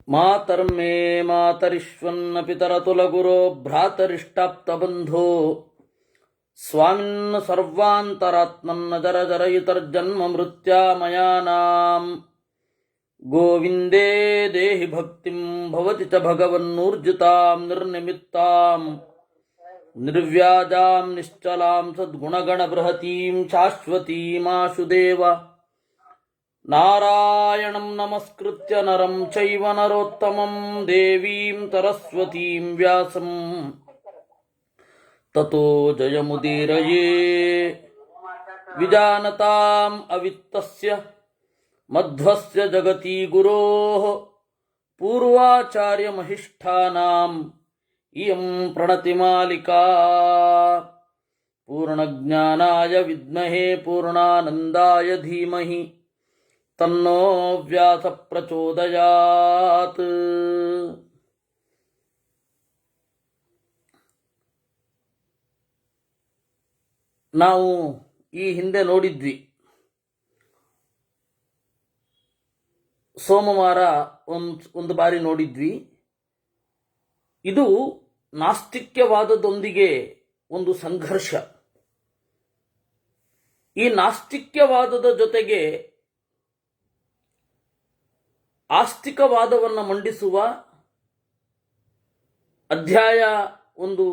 ಮಾತರ್ಮೇ ಮಾತರಿಶ್ವನ್ನ ಪಿತರತುಲಗುರೋ ಭ್ರಾತರಿಷ್ಟಾಪ್ತಬಂಧೋ ಸ್ವಾಮಿನ್ನ ಸರ್ವಾಂತರಾತ್ಮನ್ನ ಜರ ಜರಯಿತರ್ಜನ್ಮ ಮೃತ್ಯಾಮಯಾನಾಂ ಗೋವಿಂದೇ ದೇಹಿ ಭಕ್ತಿಂ ಭವತಿ ಚ ಭಗವನ್ನೂರ್ಜಿತಾಂ ನಿರ್ನಿಮಿತ್ತಾಂ ನಿರ್ವ್ಯಾಜಾಂ ನಿಶ್ಚಲಾಂ ಸದ್ಗುಣಗಣ ಬೃಹತೀಂ ಶಾಶ್ವತೀಮಾಶುದೇವ ನಾರಾಯಣಂ ನಮಸ್ಕೃತ್ಯ ನರಂ ಚೈವ ನರೋತ್ತಮಂ ದೇವೀಂ ಸರಸ್ವತೀಂ ವ್ಯಾಸಂ ತತೋ ಜಯಮುದೀರಯೇ ವಿಜಾನತಾಂ ಅವಿತ್ತಸ್ಯ ಮಧ್ವಸ್ಯ ಜಗತಿ ಗುರೋಃ ಪೂರ್ವಾಚಾರ್ಯಮಹಿಷ್ಠಾನಾಂ ಇಯಂ ಪ್ರಣತಿಮಾಲಿಕಾ ಪೂರ್ಣಜ್ಞಾನಾಯ ವಿದ್ಮಹೇ ಪೂರ್ಣಾನಂದಾಯ ಧೀಮಹಿ ತನ್ನೋ ವ್ಯಾಸ ಪ್ರಚೋದಯಾತ್. ನಾವು ಈ ಹಿಂದೆ ನೋಡಿದ್ವಿ, ಸೋಮವಾರ ಒಂದು ಬಾರಿ ನೋಡಿದ್ವಿ. ಇದು ನಾಸ್ತಿಕ್ಯವಾದದೊಂದಿಗೆ ಒಂದು ಸಂಘರ್ಷ. ಈ ನಾಸ್ತಿಕ್ಯವಾದದ ಜೊತೆಗೆ ಆಸ್ತಿಕವಾದವನ್ನು ಮಂಡಿಸುವ ಅಧ್ಯಾಯ ಒಂದು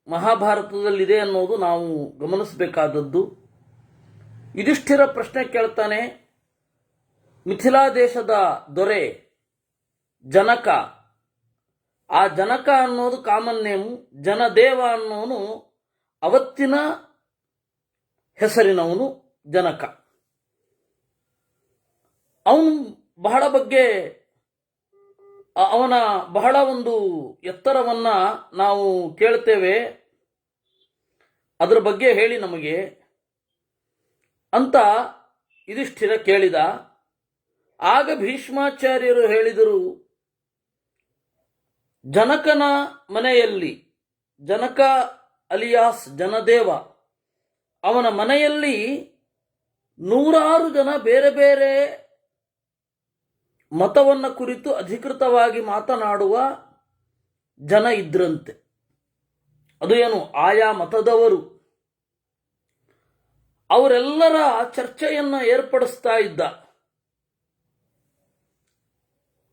ಮಹಾಭಾರತದಲ್ಲಿದೆ ಅನ್ನೋದು ನಾವು ಗಮನಿಸಬೇಕಾದದ್ದು. ಯುಧಿಷ್ಠಿರ ಪ್ರಶ್ನೆ ಕೇಳ್ತಾನೆ, ಮಿಥಿಲಾ ದೇಶದ ದೊರೆ ಜನಕ, ಆ ಜನಕ ಅನ್ನೋದು ಕಾಮನ್ ನೇಮು, ಜನದೇವ ಅನ್ನೋನು ಅವತ್ತಿನ ಹೆಸರಿನವನು ಜನಕ. ಅವನು ಬಹಳ ಬಗ್ಗೆ, ಅವನ ಬಹಳ ಒಂದು ಎತ್ತರವನ್ನ ನಾವು ಕೇಳ್ತೇವೆ, ಅದರ ಬಗ್ಗೆ ಹೇಳಿ ನಮಗೆ ಅಂತ ಯುಧಿಷ್ಠಿರ ಕೇಳಿದ. ಆಗ ಭೀಷ್ಮಾಚಾರ್ಯರು ಹೇಳಿದರು, ಜನಕನ ಮನೆಯಲ್ಲಿ, ಜನಕ ಅಲಿಯಾಸ್ ಜನದೇವ, ಅವನ ಮನೆಯಲ್ಲಿ 100 ಜನ ಬೇರೆ ಬೇರೆ ಮತವನ್ನು ಕುರಿತು ಅಧಿಕೃತವಾಗಿ ಮಾತನಾಡುವ ಜನ ಇದ್ರಂತೆ. ಅದು ಏನು, ಆಯಾ ಮತದವರು. ಅವರೆಲ್ಲರ ಚರ್ಚೆಯನ್ನು ಏರ್ಪಡಿಸ್ತಾ ಇದ್ದ.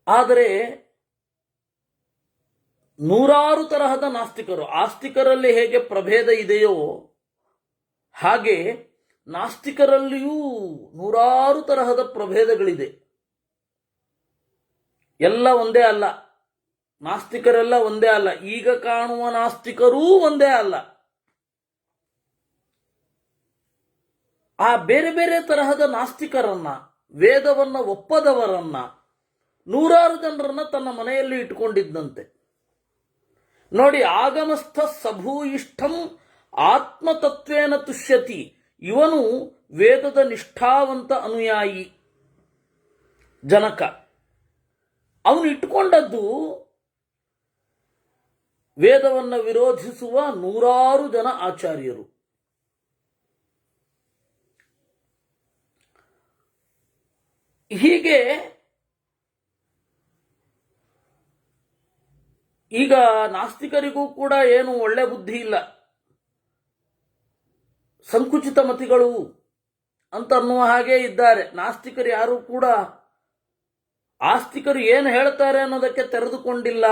ಆದರೆ 100 ತರಹದ ನಾಸ್ತಿಕರು, ಆಸ್ತಿಕರಲ್ಲಿ ಹೇಗೆ ಪ್ರಭೇದ ಇದೆಯೋ ಹಾಗೆ ನಾಸ್ತಿಕರಲ್ಲಿಯೂ 100 ತರಹದ ಪ್ರಭೇದಗಳಿದೆ. ಎಲ್ಲ ಒಂದೇ ಅಲ್ಲ, ನಾಸ್ತಿಕರೆಲ್ಲ ಒಂದೇ ಅಲ್ಲ, ಈಗ ಕಾಣುವ ನಾಸ್ತಿಕರೂ ಒಂದೇ ಅಲ್ಲ. ಆ ಬೇರೆ ಬೇರೆ ತರಹದ ನಾಸ್ತಿಕರನ್ನ, ವೇದವನ್ನ ಒಪ್ಪದವರನ್ನ, 100 ಜನರನ್ನ ತನ್ನ ಮನೆಯಲ್ಲಿ ಇಟ್ಕೊಂಡಿದ್ದಂತೆ. ನೋಡಿ, ಆಗಮಸ್ಥ ಸಭೂಯಿಷ್ಠಂ ಆತ್ಮತತ್ವೇನ ತುಷ್ಯತಿ. ಇವನು ವೇದದ ನಿಷ್ಠಾವಂತ ಅನುಯಾಯಿ ಜನಕ. ಅವನು ಇಟ್ಕೊಂಡದ್ದು ವೇದವನ್ನು ವಿರೋಧಿಸುವ 100 ಜನ ಆಚಾರ್ಯರು. ಹೀಗೆ ಈಗ ನಾಸ್ತಿಕರಿಗೂ ಕೂಡ ಏನು ಒಳ್ಳೆ ಬುದ್ಧಿ ಇಲ್ಲ, ಸಂಕುಚಿತ ಮತಿಗಳು ಅಂತ ಅನ್ನುವ ಹಾಗೆ ಇದ್ದಾರೆ. ನಾಸ್ತಿಕರು ಯಾರು ಕೂಡ ಆಸ್ತಿಕರು ಏನು ಹೇಳ್ತಾರೆ ಅನ್ನೋದಕ್ಕೆ ತೆರೆದುಕೊಂಡಿಲ್ಲ.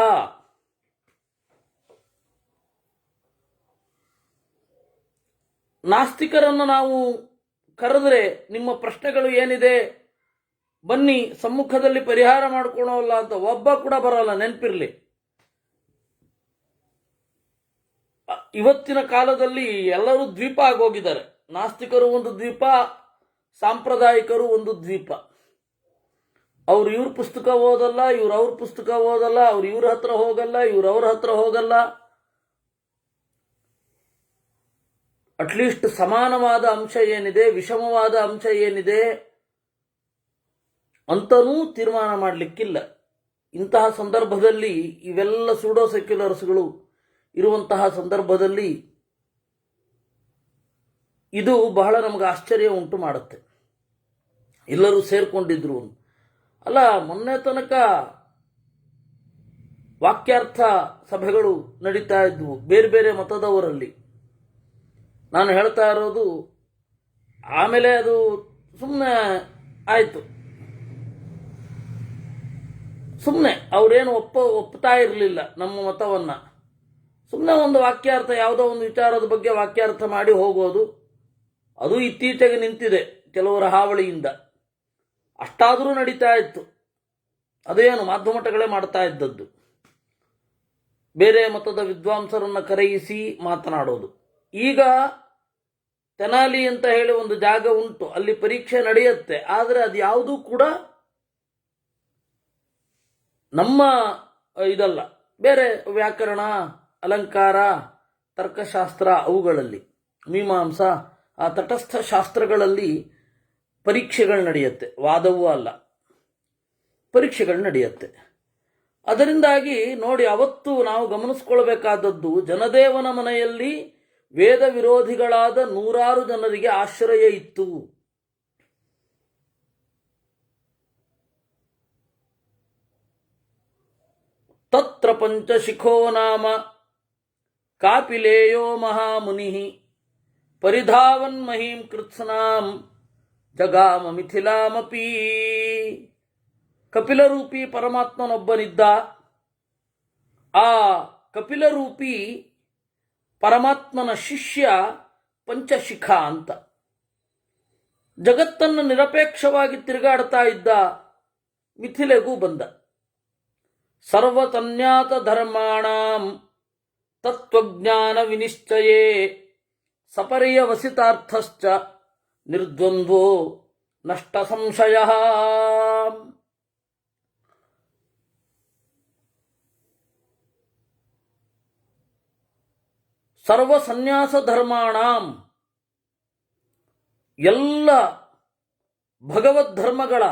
ನಾಸ್ತಿಕರನ್ನು ನಾವು ಕರೆದ್ರೆ, ನಿಮ್ಮ ಪ್ರಶ್ನೆಗಳು ಏನಿದೆ ಬನ್ನಿ ಸಮ್ಮುಖದಲ್ಲಿ ಪರಿಹಾರ ಮಾಡ್ಕೊಳ್ಳೋಲ್ಲ ಅಂತ ಒಬ್ಬ ಕೂಡ ಬರೋಲ್ಲ, ನೆನಪಿರ್ಲಿ. ಇವತ್ತಿನ ಕಾಲದಲ್ಲಿ ಎಲ್ಲರೂ ದ್ವೀಪ ಆಗೋಗಿದ್ದಾರೆ. ನಾಸ್ತಿಕರು ಒಂದು ದ್ವೀಪ, ಸಾಂಪ್ರದಾಯಿಕರು ಒಂದು ದ್ವೀಪ. ಅವ್ರು ಇವ್ರ ಪುಸ್ತಕ ಓದಲ್ಲ, ಇವ್ರು ಅವ್ರ ಪುಸ್ತಕ ಓದಲ್ಲ, ಅವ್ರು ಇವ್ರ ಹತ್ರ ಹೋಗಲ್ಲ, ಇವ್ರು ಅವ್ರ ಹತ್ರ ಹೋಗಲ್ಲ. ಅಟ್ಲೀಸ್ಟ್ ಸಮಾನವಾದ ಅಂಶ ಏನಿದೆ, ವಿಷಮವಾದ ಅಂಶ ಏನಿದೆ ಅಂತನೂ ತೀರ್ಮಾನ ಮಾಡಲಿಕ್ಕಿಲ್ಲ. ಇಂತಹ ಸಂದರ್ಭದಲ್ಲಿ ಇವೆಲ್ಲ ಸೂಡೋ ಸೆಕ್ಯುಲರ್ಸ್ಗಳು ಇರುವಂತಹ ಸಂದರ್ಭದಲ್ಲಿ ಇದು ಬಹಳ ನಮಗೆ ಆಶ್ಚರ್ಯ ಉಂಟು ಮಾಡುತ್ತೆ. ಎಲ್ಲರೂ ಸೇರ್ಕೊಂಡಿದ್ರು. ಅಲ್ಲ, ಮೊನ್ನೆ ತನಕ ವಾಕ್ಯಾರ್ಥ ಸಭೆಗಳು ನಡೀತಾ ಇದ್ವು ಬೇರೆ ಬೇರೆ ಮತದವರಲ್ಲಿ. ನಾನು ಹೇಳ್ತಾ ಇರೋದು ಆಮೇಲೆ ಅದು ಸುಮ್ಮನೆ ಆಯಿತು. ಸುಮ್ಮನೆ ಅವರೇನು ಒಪ್ತಾ ಇರಲಿಲ್ಲ ನಮ್ಮ ಮತವನ್ನು. ಸುಮ್ಮನೆ ಒಂದು ವಾಕ್ಯಾರ್ಥ, ಯಾವುದೋ ಒಂದು ವಿಚಾರದ ಬಗ್ಗೆ ವಾಕ್ಯಾರ್ಥ ಮಾಡಿ ಹೋಗೋದು. ಅದು ಇತ್ತೀಚೆಗೆ ನಿಂತಿದೆ ಕೆಲವರ ಹಾವಳಿಯಿಂದ. ಅಷ್ಟಾದರೂ ನಡೀತಾ ಇತ್ತು. ಅದೇನು ಮಾಧ್ಯಮಗಳೇ ಮಾಡ್ತಾ ಇದ್ದದ್ದು, ಬೇರೆ ಮತದ ವಿದ್ವಾಂಸರನ್ನು ಕರೆಯಿಸಿ ಮಾತನಾಡೋದು. ಈಗ ತೆನಾಲಿ ಅಂತ ಹೇಳಿ ಒಂದು ಜಾಗ ಉಂಟು, ಅಲ್ಲಿ ಪರೀಕ್ಷೆ ನಡೆಯುತ್ತೆ. ಆದರೆ ಅದು ಯಾವುದೂ ಕೂಡ ನಮ್ಮ ಇದಲ್ಲ, ಬೇರೆ ವ್ಯಾಕರಣ, ಅಲಂಕಾರ, ತರ್ಕಶಾಸ್ತ್ರ, ಅವುಗಳಲ್ಲಿ ಮೀಮಾಂಸಾ, ಆ ತಟಸ್ಥ ಶಾಸ್ತ್ರಗಳಲ್ಲಿ ಪರೀಕ್ಷೆಗಳು ನಡೆಯುತ್ತೆ. ವಾದವೂ ಅಲ್ಲ, ಪರೀಕ್ಷೆಗಳು ನಡೆಯುತ್ತೆ. ಅದರಿಂದಾಗಿ ನೋಡಿ, ಅವತ್ತು ನಾವು ಗಮನಿಸ್ಕೊಳ್ಬೇಕಾದದ್ದು, ಜನದೇವನ ಮನೆಯಲ್ಲಿ ವೇದ ವಿರೋಧಿಗಳಾದ 100 ಜನರಿಗೆ ಆಶ್ರಯ ಇತ್ತು. ತತ್ರ ಪಂಚಶಿಖೋ ನಾಮ ಕಾಪಿಲೇಯೋ ಮಹಾಮುನಿ ಪರಿಧಾವನ್ ಮಹೀಂ ಕೃತ್ಸ್ನಾಂ ಜಗಾಮ ಮಿಥಿಲಾಮಪಿ. ಕಪಿಲರೂಪಿ ಪರಮಾತ್ಮನೊಬ್ಬನಿದ್ದ. ಆ ಕಪಿಲರೂಪಿ ಪರಮಾತ್ಮನ ಶಿಷ್ಯ ಪಂಚಶಿಖ ಅಂತ. ಜಗತ್ತನ್ನು ನಿರಪೇಕ್ಷವಾಗಿ ತಿರುಗಾಡ್ತಾ ಇದ್ದ. ಮಿಥಿಲೆಗೂ ಬಂದ. ಸರ್ವತನ್ಯಾತ ಧರ್ಮಾಣಾಂ ತತ್ವಜ್ಞಾನ ವಿನಿಶ್ಚಯೇ ಸಪರ್ಯವಸಿತಾರ್ಥಶ್ಚ ನಿರ್ದ್ವಂದ್ವೋ ನಷ್ಟ ಸಂಶಯಃ. ಸರ್ವಸನ್ಯಾಸ ಧರ್ಮಾಣಾಂ, ಎಲ್ಲ ಭಗವದ್ಧರ್ಮಗಳ,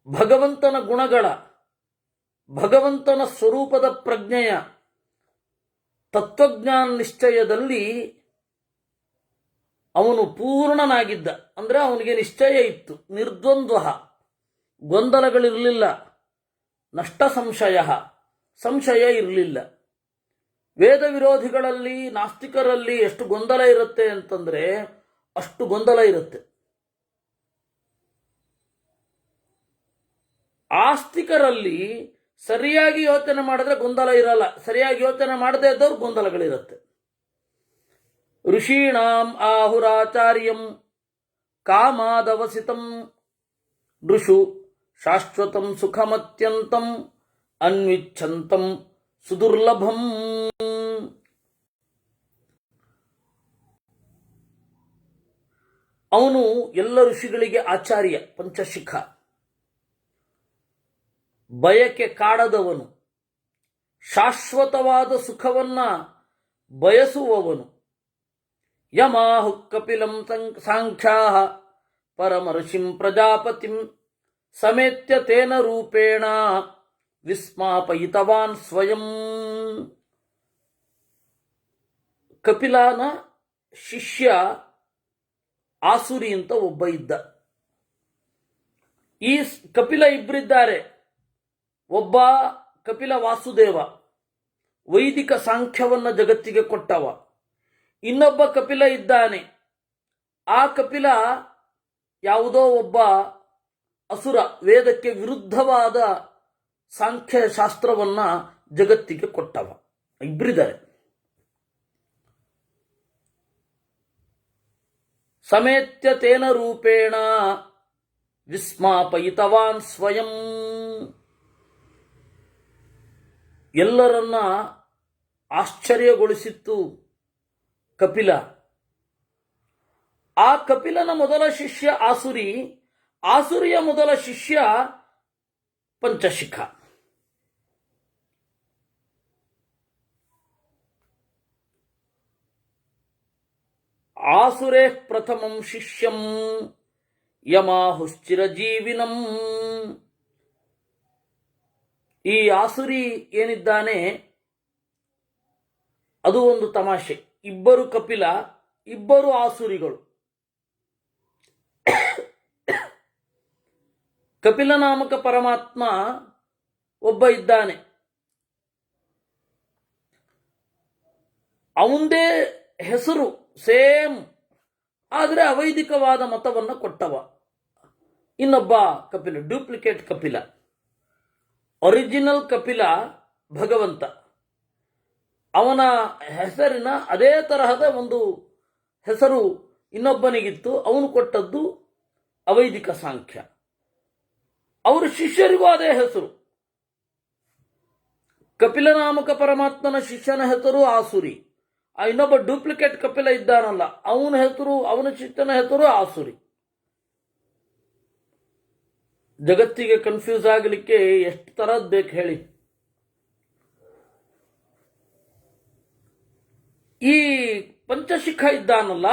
ಭಗವಂತನ ಗುಣಗಳ, ಭಗವಂತನ ಸ್ವರೂಪದ ಪ್ರಜ್ಞೆಯ ತತ್ವಜ್ಞಾನ ನಿಶ್ಚಯದಲ್ಲಿ ಅವನು ಪೂರ್ಣನಾಗಿದ್ದ. ಅಂದರೆ ಅವನಿಗೆ ನಿಶ್ಚಯ ಇತ್ತು. ನಿರ್ದ್ವಂದ್ವ, ಗೊಂದಲಗಳಿರಲಿಲ್ಲ. ನಷ್ಟ ಸಂಶಯ, ಸಂಶಯ ಇರಲಿಲ್ಲ. ವೇದ ವಿರೋಧಿಗಳಲ್ಲಿ, ನಾಸ್ತಿಕರಲ್ಲಿ ಎಷ್ಟು ಗೊಂದಲ ಇರುತ್ತೆ ಅಂತಂದರೆ ಅಷ್ಟು ಗೊಂದಲ ಇರುತ್ತೆ. ಆಸ್ತಿಕರಲ್ಲಿ ಸರಿಯಾಗಿ ಯೋಚನೆ ಮಾಡಿದ್ರೆ ಗೊಂದಲ ಇರಲ್ಲ, ಸರಿಯಾಗಿ ಯೋಚನೆ ಮಾಡದೇ ಇದ್ದವ್ರು ಗೊಂದಲಗಳಿರುತ್ತೆ. ಋಷೀಣಾಂ ಆಹುರಾಚಾರ್ಯಂ ಕಾಮಾದವಸಿತಂ ಋಷು ಶಾಶ್ವತಂ ಸುಖಮತ್ಯಂತಂ ಅನ್ವಿಚ್ಛಂತಂ ಸುದುರ್ಲಭಂ. ಅವನು ಎಲ್ಲ ಋಷಿಗಳಿಗೆ ಆಚಾರ್ಯ. ಪಂಚಶಿಖ, ಬಯಕೆ ಕಾಡದವನು, ಶಾಶ್ವತವಾದ ಸುಖವನ್ನ ಬಯಸುವವನು. ಯಮಾಹು ಕಪಿಲಂ ಸಾಂಖ್ಯಾ ಪರಮಋಷಿಂ ಪ್ರಜಾಪತಿಂ ಸಮೇತ್ಯ ತೇನ ರೂಪೇಣ ವಿಸ್ಮಾಪಯಿತವಾನ್ ಸ್ವಯಂ. ಕಪಿಲನ ಶಿಷ್ಯ ಆಸುರಿ ಅಂತ ಒಬ್ಬ ಇದ್ದ. ಈ ಕಪಿಲ ಇಬ್ಬರಿದ್ದಾರೆ. ಒಬ್ಬ ಕಪಿಲ ವಾಸುದೇವ, ವೈದಿಕ ಸಾಂಖ್ಯವನ್ನು ಜಗತ್ತಿಗೆ ಕೊಟ್ಟವ. ಇನ್ನೊಬ್ಬ ಕಪಿಲ ಇದ್ದಾನೆ. ಆ ಕಪಿಲ ಯಾವುದೋ ಒಬ್ಬ ಅಸುರ, ವೇದಕ್ಕೆ ವಿರುದ್ಧವಾದ ಸಾಂಖ್ಯ ಶಾಸ್ತ್ರವನ್ನ ಜಗತ್ತಿಗೆ ಕೊಟ್ಟವ. ಇಬ್ಬರಿದ್ದಾರೆ. ಸಮೇತ್ಯ ತೇನ ರೂಪೇಣ ವಿಸ್ಮಾಪಯಿತವಾನ್ ಸ್ವಯಂ. ಎಲ್ಲರನ್ನ ಆಶ್ಚರ್ಯಗೊಳಿಸಿತ್ತು ಕಪಿಲ. ಆ ಕಪಿಲನ ಮೊದಲ ಶಿಷ್ಯ ಆಸುರಿ, ಆಸುರಿಯ ಮೊದಲ ಶಿಷ್ಯ ಪಂಚಶಿಖ. ಆಸುರೇ ಪ್ರಥಮಂ ಶಿಷ್ಯಂ ಯಮಾಹುಶ್ಚಿರಜೀವಿನಂ. ಈ ಆಸುರಿ ಏನಿದ್ದಾನೆ ಅದು ಒಂದು ತಮಾಷೆ. ಇಬ್ಬರು ಕಪಿಲ, ಇಬ್ಬರು ಆಸುರಿಗಳು. ಕಪಿಲ ನಾಮಕ ಪರಮಾತ್ಮ ಒಬ್ಬ ಇದ್ದಾನೆ, ಅವಂದೇ ಹೆಸರು ಸೇಮ್, ಆದರೆ ಅವೈದಿಕವಾದ ಮತವನ್ನು ಕೊಟ್ಟವ. ಇನ್ನೊಬ್ಬ ಕಪಿಲ, ಡ್ಯೂಪ್ಲಿಕೇಟ್ ಕಪಿಲ. ಒರಿಜಿನಲ್ ಕಪಿಲ ಭಗವಂತ, ಅವನ ಹೆಸರಿನ ಅದೇ ತರಹದ ಒಂದು ಹೆಸರು ಇನ್ನೊಬ್ಬನಿಗಿತ್ತು, ಅವನು ಕೊಟ್ಟದ್ದು ಅವೈದಿಕ ಸಾಂಖ್ಯ. ಅವರ ಶಿಷ್ಯರಿಗೂ ಅದೇ ಹೆಸರು. ಕಪಿಲ ನಾಮಕ ಪರಮಾತ್ಮನ ಶಿಷ್ಯನ ಹೆಸರು ಆಸುರಿ. ಆ ಇನ್ನೊಬ್ಬ ಡೂಪ್ಲಿಕೇಟ್ ಕಪಿಲ ಇದ್ದಾನಲ್ಲ, ಅವನ ಶಿಷ್ಯನ ಹೆಸರು ಆಸುರಿ. ಜಗತ್ತಿಗೆ ಕನ್ಫ್ಯೂಸ್ ಆಗಲಿಕ್ಕೆ ಎಷ್ಟು ತರದ್ ಬೇಕು ಹೇಳಿ. ಈ ಪಂಚಶಿಖ ಇದ್ದಾನಲ್ಲ,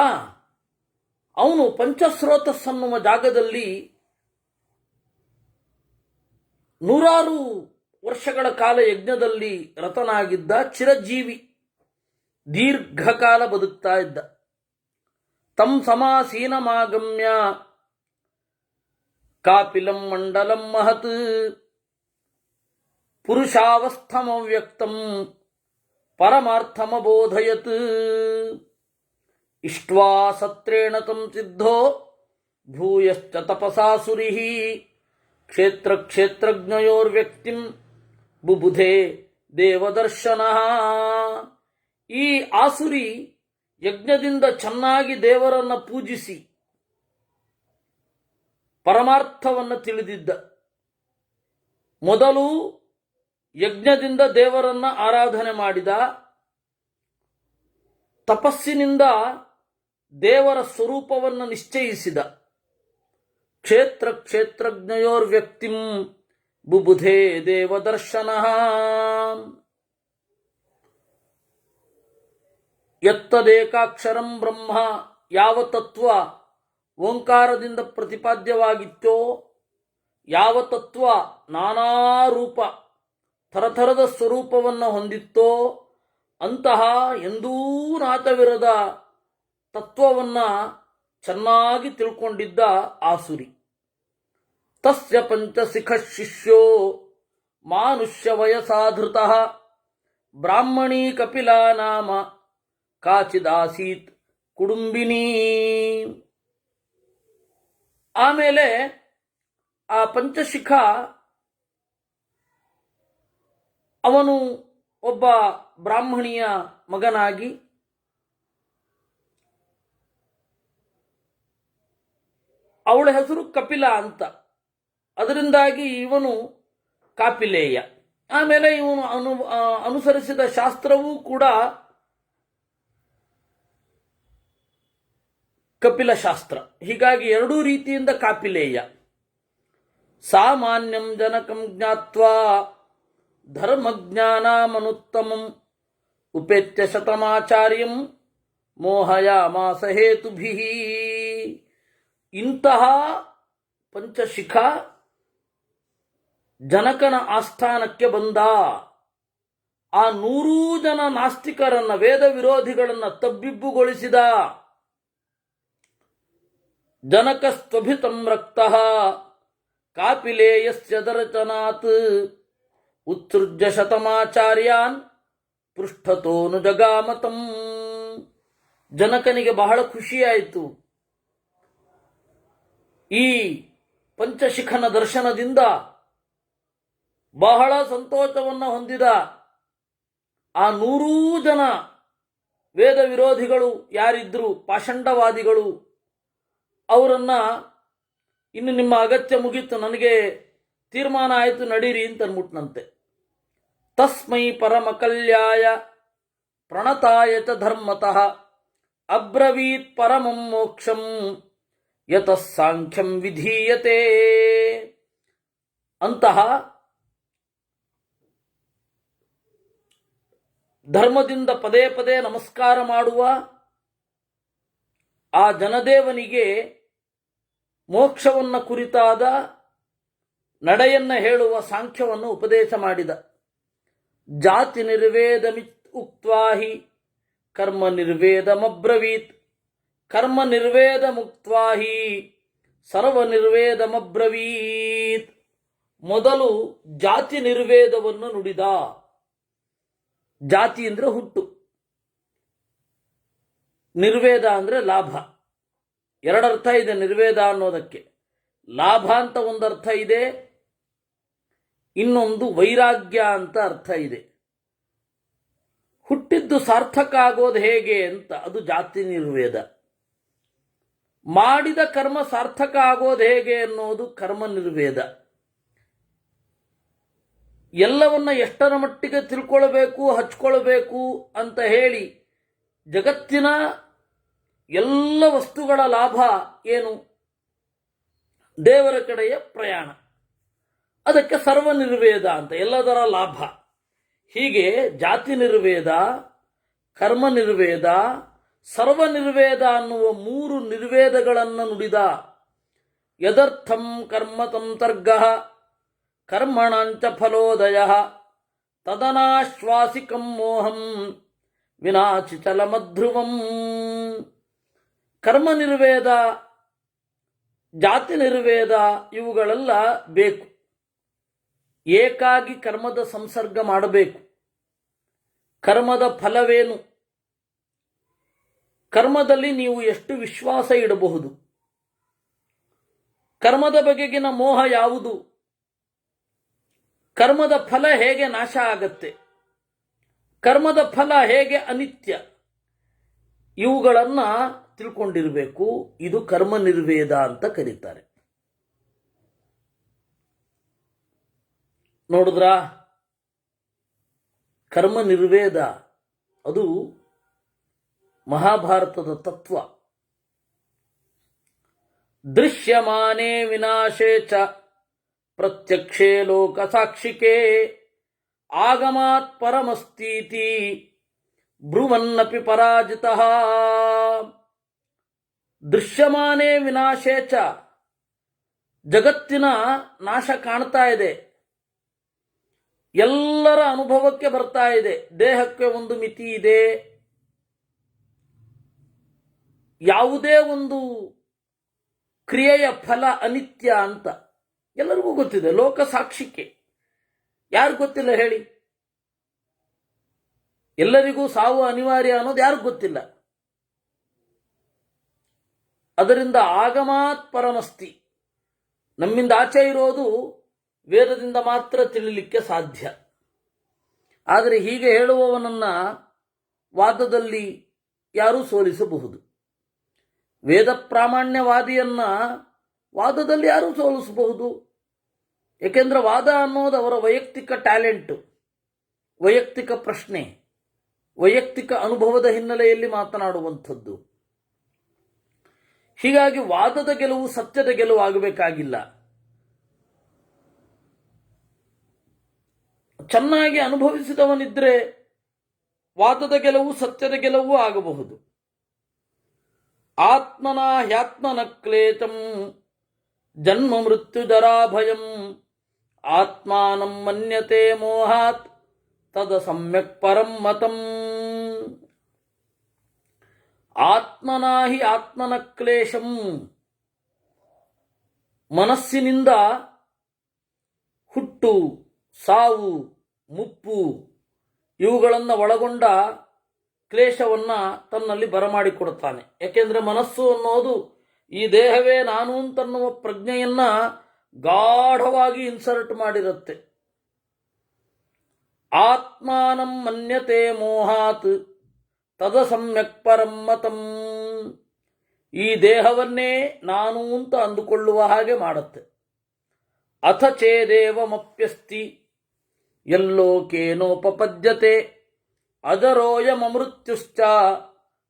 ಅವನು ಪಂಚಸ್ರೋತಸ್ ಅನ್ನುವ ಜಾಗದಲ್ಲಿ 100 ವರ್ಷಗಳ ಕಾಲ ಯಜ್ಞದಲ್ಲಿ ರತನಾಗಿದ್ದ ಚಿರಜೀವಿ, ದೀರ್ಘಕಾಲ ಬದುಕ್ತಾ ಇದ್ದ. ತಂ ಸಮಾಸೀನಮಾಗಮ್ಯ ಕಾಪಿಲಂ ಮಂಡಲಂ ಮಹತ್ ಪುರುಷಾವಸ್ಥಮವ್ಯಕ್ತಂ ಪರಮಾರ್ಥಮಬೋಧಯತ್ ಇಷ್ಟ್ವಾ ಸತ್ರೇಣ ತಂ ಸಿದ್ಧೋ ಭೂಯಶ್ಚ ತಪಸಾಸುರಿಃ ಕ್ಷೇತ್ರ ಕ್ಷೇತ್ರಜ್ಞಯೋರ್ವ್ಯಕ್ತಿಂ ಬುಬುಧೆ ದೇವದರ್ಶನಃ. ಈ ಆಸುರಿ ಯಜ್ಞದಿಂದ ಚೆನ್ನಾಗಿ ದೇವರನ್ನ ಪೂಜಿಸಿ ಪರಮಾರ್ಥವನ್ನು ತಿಳಿದಿದ್ದ. ಮೊದಲು ಯಜ್ಞದಿಂದ ದೇವರನ್ನ ಆರಾಧನೆ ಮಾಡಿದ, ತಪಸ್ಸಿನಿಂದ ದೇವರ ಸ್ವರೂಪವನ್ನು ನಿಶ್ಚಯಿಸಿದ. ಕ್ಷೇತ್ರ ಕ್ಷೇತ್ರಜ್ಞಯೋರ್ವ್ಯಕ್ತಿಂ ಬುಬುಧೆ ದೇವದರ್ಶನಃ. ಯತ್ತದೇಕಾಕ್ಷರಂ ಬ್ರಹ್ಮ, ಯಾವ ತತ್ವ ಓಂಕಾರದಿಂದ ಪ್ರತಿಪಾದ್ಯವಾಗಿತ್ತೋ, ಯಾವ ತತ್ವ ನಾನಾ ರೂಪ ಥರಥರದ ಸ್ವರೂಪವನ್ನು ಹೊಂದಿತ್ತೋ, ಅಂತಹ ಎಂದೂ ನಾಟವಿರದ ತತ್ವವನ್ನ ಚೆನ್ನಾಗಿ ತಿಳ್ಕೊಂಡಿದ್ದ ಆಸುರಿ. ತಸ್ಯ ಪಂಚಶಿಖ ಶಿಷ್ಯೋ ಮಾನುಷ್ಯ ವಯಸಾಧೃತಃ ಬ್ರಾಹ್ಮಣೀ ಕಪಿಲಾ ನಾಮ ಕಾಚಿದಾಸೀತ್ ಕುಡುಂಬಿನಿ. ಆಮೇಲೆ ಆ ಪಂಚಶಿಖ ಅವನು ಒಬ್ಬ ಬ್ರಾಹ್ಮಣಿಯ ಮಗನಾಗಿ ಅವಳ ಹೆಸರು ಕಪಿಲ ಅಂತ, ಅದರಿಂದಾಗಿ ಇವನು ಕಾಪಿಲೇಯ. ಆಮೇಲೆ ಇವನು ಅನುಸರಿಸಿದ ಶಾಸ್ತ್ರವೂ ಕೂಡ ಕಪಿಲ ಶಾಸ್ತ್ರ. ಹೀಗಾಗಿ ಎರಡೂ ರೀತಿಯಿಂದ ಕಾಪಿಲೇಯ. ಸಾಮಾನ್ಯಂ ಜನಕಂ ಜ್ಞಾತ್ವಾ ಧರ್ಮಜ್ಞಾನಮನುತ್ತಮಂ ಉಪೇತ್ಯ ಶತಮಾಚಾರ್ಯಂ ಮೋಹಯಾಮಾಸ ಹೇತುಭಿಃ. ಇಂತಹ ಪಂಚಶಿಖ ಜನಕನ ಆಸ್ಥಾನಕ್ಕೆ ಬಂದ. ಆ 100 ಜನ ನಾಸ್ತಿಕರನ್ನ, ವೇದ ವಿರೋಧಿಗಳನ್ನ ತಬ್ಬಿಬ್ಬುಗೊಳಿಸಿದ. ಜನಕಸ್ತ್ವಭಿತಂ ರಕ್ತಃ ಕಾಪಿಲೇಯಸ್ಯ ದರ್ಶನಾತ್ ಉತ್ಸೃಜ್ಯ ಶತಮಾಚಾರ್ಯಾನ್ ಪೃಷ್ಠತೋನು ಜಗಾಮತಂ. ಜನಕನಿಗೆ ಬಹಳ ಖುಷಿಯಾಯಿತು. ಈ ಪಂಚಶಿಖನ ದರ್ಶನದಿಂದ ಬಹಳ ಸಂತೋಷವನ್ನು ಹೊಂದಿದ. ಆ 100 ಜನ ವೇದ ವಿರೋಧಿಗಳು ಯಾರಿದ್ರು, ಪಾಷಂಡವಾದಿಗಳು, ಅವರನ್ನ ಇನ್ನು ನಿಮ್ಮ ಅಗತ್ಯ ಮುಗೀತು, ನನಗೆ ತೀರ್ಮಾನ ಆಯಿತು, ನಡೀರಿ ಅಂತ ಅನ್ಬಿಟ್ನಂತೆ. ತಸ್ಮೈ ಪರಮಕಲ್ಯಾಯ ಪ್ರಣತಾಯ ಚ ಧರ್ಮತಃ ಅಬ್ರವೀತ್ ಪರಮಂ ಮೋಕ್ಷಂ ಯತಃ ಸಾಂಖ್ಯಂ ವಿಧೀಯತೆ. ಅಂತಹ ಧರ್ಮದಿಂದ ಪದೇ ಪದೇ ನಮಸ್ಕಾರ ಮಾಡುವ ಆ ಜನದೇವನಿಗೆ ಮೋಕ್ಷವನ್ನು ಕುರಿತಾದ ನಡೆಯನ್ನ ಹೇಳುವ ಸಾಂಖ್ಯವನ್ನು ಉಪದೇಶ ಮಾಡಿದ. ಜಾತಿ ನಿರ್ವೇದಮಿತ್ ಉಕ್ತ್ವಾಹಿ ಕರ್ಮ ನಿರ್ವೇದಮಬ್ರವೀತ್ ಕರ್ಮ ನಿರ್ವೇದ ಮುಕ್ತ್ವಾಹಿ ಸರ್ವ ನಿರ್ವೇದಮಬ್ರವೀತ್. ಮೊದಲು ಜಾತಿ ನಿರ್ವೇದವನ್ನು ನುಡಿದ. ಜಾತಿ ಅಂದ್ರೆ ಹುಟ್ಟು, ನಿರ್ವೇದ ಅಂದರೆ ಲಾಭ. ಎರಡರ್ಥ ಇದೆ ನಿರ್ವೇದ ಅನ್ನೋದಕ್ಕೆ. ಲಾಭ ಅಂತ ಒಂದು ಅರ್ಥ ಇದೆ, ಇನ್ನೊಂದು ವೈರಾಗ್ಯ ಅಂತ ಅರ್ಥ ಇದೆ. ಹುಟ್ಟಿದ್ದು ಸಾರ್ಥಕ ಆಗೋದು ಹೇಗೆ ಅಂತ, ಅದು ಜಾತಿ ನಿರ್ವೇದ. ಮಾಡಿದ ಕರ್ಮ ಸಾರ್ಥಕ ಆಗೋದು ಹೇಗೆ ಅನ್ನೋದು ಕರ್ಮ ನಿರ್ವೇದ. ಎಲ್ಲವನ್ನ ಎಷ್ಟರ ಮಟ್ಟಿಗೆ ತಿಳ್ಕೊಳ್ಬೇಕು, ಹಚ್ಕೊಳ್ಬೇಕು ಅಂತ ಹೇಳಿ ಜಗತ್ತಿನ ಎಲ್ಲ ವಸ್ತುಗಳ ಲಾಭ ಏನು? ದೇವರ ಕಡೆಯ ಪ್ರಯಾಣ. ಅದಕ್ಕೆ ಸರ್ವ ನಿರ್ವೇದ ಅಂತ, ಎಲ್ಲದರ ಲಾಭ. ಹೀಗೆ ಜಾತಿ ನಿರ್ವೇದ, ಕರ್ಮ ನಿರ್ವೇದ, ಸರ್ವ ನಿರ್ವೇದ ಅನ್ನುವ ಮೂರು ನಿರ್ವೇದಗಳನ್ನು ನುಡಿದ. ಯದರ್ಥಂ ಕರ್ಮ ಸಂಸರ್ಗ ಕರ್ಮಣಾಂಚ ಫಲೋದಯ ತದನಾಶ್ವಾಸಿಕಂ ಮೋಹಂ ವಿನಾಚಿಚಲಮಧ್ರುವಂ. ಕರ್ಮ ನಿರ್ವೇದ, ಜಾತಿ ನಿರ್ವೇದ ಇವುಗಳೆಲ್ಲ ಬೇಕು. ಏಕಾಗಿ ಕರ್ಮದ ಸಂಸರ್ಗ ಮಾಡಬೇಕು. ಕರ್ಮದ ಫಲವೇನು? ಕರ್ಮದಲ್ಲಿ ನೀವು ಎಷ್ಟು ವಿಶ್ವಾಸ ಇಡಬಹುದು? ಕರ್ಮದ ಬಗೆಗಿನ ಮೋಹ ಯಾವುದು? ಕರ್ಮದ ಫಲ ಹೇಗೆ ನಾಶ ಆಗತ್ತೆ? ಕರ್ಮದ ಫಲ ಹೇಗೆ ಅನಿತ್ಯ? ಇವುಗಳನ್ನ ತಿಳ್ಕೊಂಡಿರಬೇಕು. ಇದು ಕರ್ಮ ನಿರ್ವೇದ ಅಂತ ಕರೀತಾರೆ. ನೋಡಿದ್ರ, ಕರ್ಮ ನಿರ್ವೇದ ಅದು ಮಹಾಭಾರತದ ತತ್ವ. ದೃಶ್ಯಮಾನೇ ವಿನಾಶೇ ಚ ಪ್ರತ್ಯಕ್ಷೇ ಲೋಕ ಸಾಕ್ಷಿಕೆ ಆಗಮಾತ್ ಪರಮಸ್ತೀತಿ ಬ್ರುವನ್ನಪಿ ಪರಾಜಿತಃ. ದೃಶ್ಯಮಾನೇ ವಿನಾಶೇ ಚ, ಜಗತ್ತಿನ ನಾಶ ಕಾಣ್ತಾ ಇದೆ, ಎಲ್ಲರ ಅನುಭವಕ್ಕೆ ಬರ್ತಾ ಇದೆ. ದೇಹಕ್ಕೆ ಒಂದು ಮಿತಿ ಇದೆ. ಯಾವುದೇ ಒಂದು ಕ್ರಿಯೆಯ ಫಲ ಅನಿತ್ಯ ಅಂತ ಎಲ್ಲರಿಗೂ ಗೊತ್ತಿದೆ. ಲೋಕ ಸಾಕ್ಷಿಕೆ. ಯಾರು ಗೊತ್ತಿಲ್ಲ ಹೇಳಿ? ಎಲ್ಲರಿಗೂ ಸಾವು ಅನಿವಾರ್ಯ ಅನ್ನೋದು ಯಾರಿಗೂ ಗೊತ್ತಿಲ್ಲ. ಅದರಿಂದ ಆಗಮಾತ್ ಪರಮಸ್ತಿ, ನಮ್ಮಿಂದ ಆಚೆ ಇರೋದು ವೇದದಿಂದ ಮಾತ್ರ ತಿಳಿಲಿಕ್ಕೆ ಸಾಧ್ಯ. ಆದರೆ ಹೀಗೆ ಹೇಳುವವನನ್ನ ವಾದದಲ್ಲಿ ಯಾರೂ ಸೋಲಿಸಬಹುದು. ವೇದ ಪ್ರಾಮಾಣ್ಯವಾದಿಯನ್ನ ವಾದದಲ್ಲಿ ಯಾರೂ ಸೋಲಿಸಬಹುದು. ಏಕೆಂದ್ರೆ ವಾದ ಅನ್ನೋದು ಅವರ ವೈಯಕ್ತಿಕ ಟ್ಯಾಲೆಂಟು, ವೈಯಕ್ತಿಕ ಪ್ರಶ್ನೆ, ವೈಯಕ್ತಿಕ ಅನುಭವದ ಹಿನ್ನೆಲೆಯಲ್ಲಿ ಮಾತನಾಡುವಂಥದ್ದು. ಹೀಗಾಗಿ ವಾದದ ಗೆಲುವು ಸತ್ಯದ ಗೆಲುವು ಆಗಬೇಕಾಗಿಲ್ಲ. ಚೆನ್ನಾಗಿ ಅನುಭವಿಸಿದವನಿದ್ರೆ ವಾದದ ಗೆಲುವು ಸತ್ಯದ ಗೆಲುವು ಆಗಬಹುದು. ಆತ್ಮನ ಹ್ಯಾತ್ಮನ ಕ್ಲೇಶಂ ಜನ್ಮ ಮೃತ್ಯು ಜರಾಭಯಂ ಆತ್ಮಾನಂ ಮನ್ಯತೆ ಮೋಹಾತ್ ತದ ಸಮ್ಯಕ್ ಪರಂ ಮತಂ. ಆತ್ಮನಾ ಹಿ ಆತ್ಮನ ಕ್ಲೇಶಂ, ಮನಸ್ಸಿನಿಂದ ಹುಟ್ಟು, ಸಾವು, ಮುಪ್ಪು ಇವುಗಳನ್ನು ಒಳಗೊಂಡ ಕ್ಲೇಶವನ್ನ ತನ್ನಲ್ಲಿ ಬರಮಾಡಿಕೊಡುತ್ತಾನೆ. ಯಾಕೆಂದ್ರೆ ಮನಸ್ಸು ಅನ್ನೋದು ಈ ದೇಹವೇ ನಾನು ಅಂತನ್ನುವ ಪ್ರಜ್ಞೆಯನ್ನ ಗಾಢವಾಗಿ ಇನ್ಸರ್ಟ್ ಮಾಡಿರುತ್ತೆ. ಆತ್ಮಾನಂ ಮನ್ಯತೆ ಮೋಹಾತ್ ತದ ಸಮ್ಯಕ್ ಪರಂ ಮತಂ. ಈ ದೇಹವನ್ನೇ ನಾನು ಅಂತ ಅಂದುಕೊಳ್ಳುವ ಹಾಗೆ ಮಾಡುತ್ತೆ. ಅಥ ಚೇದೇವಮಪ್ಯಸ್ತಿ ಯಲ್ಲೋಕೇನೋಪಪದ್ಯತೆ ಅಜರೋಯಮೃತ್ಯುಶ್ಚ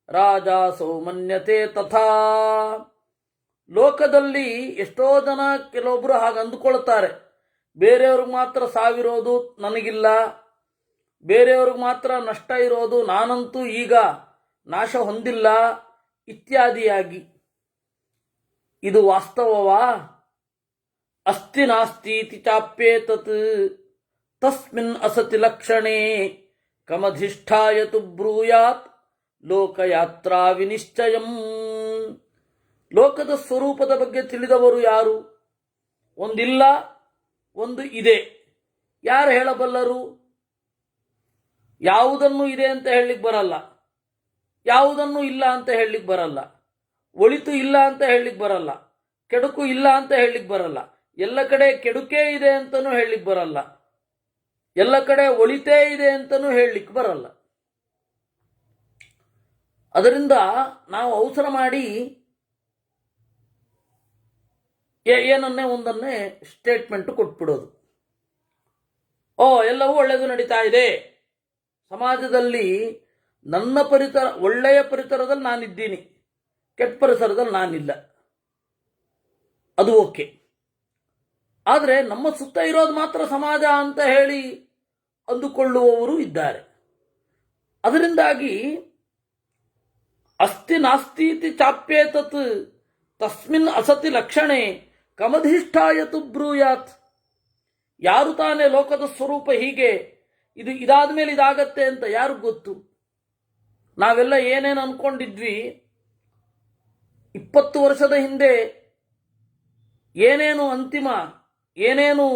ರಾಜಾಸೋ ಮನ್ಯತೆ ತಥಾ. ಲೋಕದಲ್ಲಿ ಎಷ್ಟೋ ಜನ ಕೆಲವೊಬ್ರು ಹಾಗೆ ಅಂದುಕೊಳ್ತಾರೆ. ಬೇರೆಯವ್ರಿಗೆ ಮಾತ್ರ ಸಾವಿರೋದು, ನನಗಿಲ್ಲ. ಬೇರೆಯವ್ರಿಗೆ ಮಾತ್ರ ನಷ್ಟ ಇರೋದು, ನಾನಂತೂ ಈಗ ನಾಶ ಹೊಂದಿಲ್ಲ, ಇತ್ಯಾದಿಯಾಗಿ. ಇದು ವಾಸ್ತವವಾ? ಅಸ್ತಿ ನಾಸ್ತೀತಿ ಚಾಪ್ಯೇತತ್ ತಸ್ಮಿನ್ ಅಸತಿ ಲಕ್ಷಣೇ ಕಮಧಿಷ್ಠಾಯ ತು ಬ್ರೂಯಾತ್ ಲೋಕಯಾತ್ರಾ ವಿನಿಶ್ಚಯಂ. ಲೋಕದ ಸ್ವರೂಪದ ಬಗ್ಗೆ ತಿಳಿದವರು ಯಾರು? ಒಂದಿಲ್ಲ, ಒಂದು ಇದೆ. ಯಾರು ಹೇಳಬಲ್ಲರು? ಯಾವುದನ್ನು ಇದೆ ಅಂತ ಹೇಳಲಿಕ್ಕೆ ಬರಲ್ಲ. ಯಾವುದನ್ನು ಇಲ್ಲ ಅಂತ ಹೇಳಲಿಕ್ಕೆ ಬರಲ್ಲ, ಒಳಿತು ಇಲ್ಲ ಅಂತ ಹೇಳಲಿಕ್ಕೆ ಬರಲ್ಲ, ಕೆಡುಕು ಇಲ್ಲ ಅಂತ ಹೇಳಲಿಕ್ಕೆ ಬರಲ್ಲ, ಎಲ್ಲ ಕಡೆ ಕೆಡುಕೇ ಇದೆ ಅಂತಲೂ ಹೇಳಲಿಕ್ಕೆ ಬರಲ್ಲ, ಎಲ್ಲ ಕಡೆ ಒಳಿತೇ ಇದೆ ಅಂತಲೂ ಹೇಳಲಿಕ್ಕೆ ಬರಲ್ಲ. ಅದರಿಂದ ನಾವು ಅವಸರ ಮಾಡಿ ಏನನ್ನೇ ಒಂದನ್ನೇ ಸ್ಟೇಟ್ಮೆಂಟ್ ಕೊಟ್ಬಿಡೋದು. ಎಲ್ಲವೂ ಒಳ್ಳೆಯದು ನಡೀತಾ ಇದೆ, ಸಮಾಜದಲ್ಲಿ ನನ್ನ ಪರಿಸರ ಒಳ್ಳೆಯ ಪರಿಸರದಲ್ಲಿ ನಾನಿದ್ದೀನಿ, ಕೆಟ್ಟ ಪರಿಸರದಲ್ಲಿ ನಾನಿಲ್ಲ, ಅದು ಓಕೆ. ಆದರೆ ನಮ್ಮ ಸುತ್ತ ಇರೋದು ಮಾತ್ರ ಸಮಾಜ ಅಂತ ಹೇಳಿ ಅಂದುಕೊಳ್ಳುವವರು ಇದ್ದಾರೆ. ಅದರಿಂದಾಗಿ ಅಸ್ತಿ ನಾಸ್ತೀತಿ ಚಾಪ್ಯೇತತ್ ತಸ್ಮಿನ್ ಅಸತಿ ಲಕ್ಷಣೆ ಕಮಧಿಷ್ಠಾಯತು ಬ್ರೂಯಾತ್. ಯಾರು ತಾನೇ ಲೋಕದ ಸ್ವರೂಪ ಹೀಗೆ, ಇದು ಇದಾದ ಮೇಲೆ ಇದಾಗತ್ತೆ ಅಂತ ಯಾರು ಗೊತ್ತು? ನಾವೆಲ್ಲ ಏನೇನು ಅನ್ಕೊಂಡಿದ್ವಿ 20 ವರ್ಷದ ಹಿಂದೆ, ಏನೇನು ಅಂತಿಮ ಏನೇನು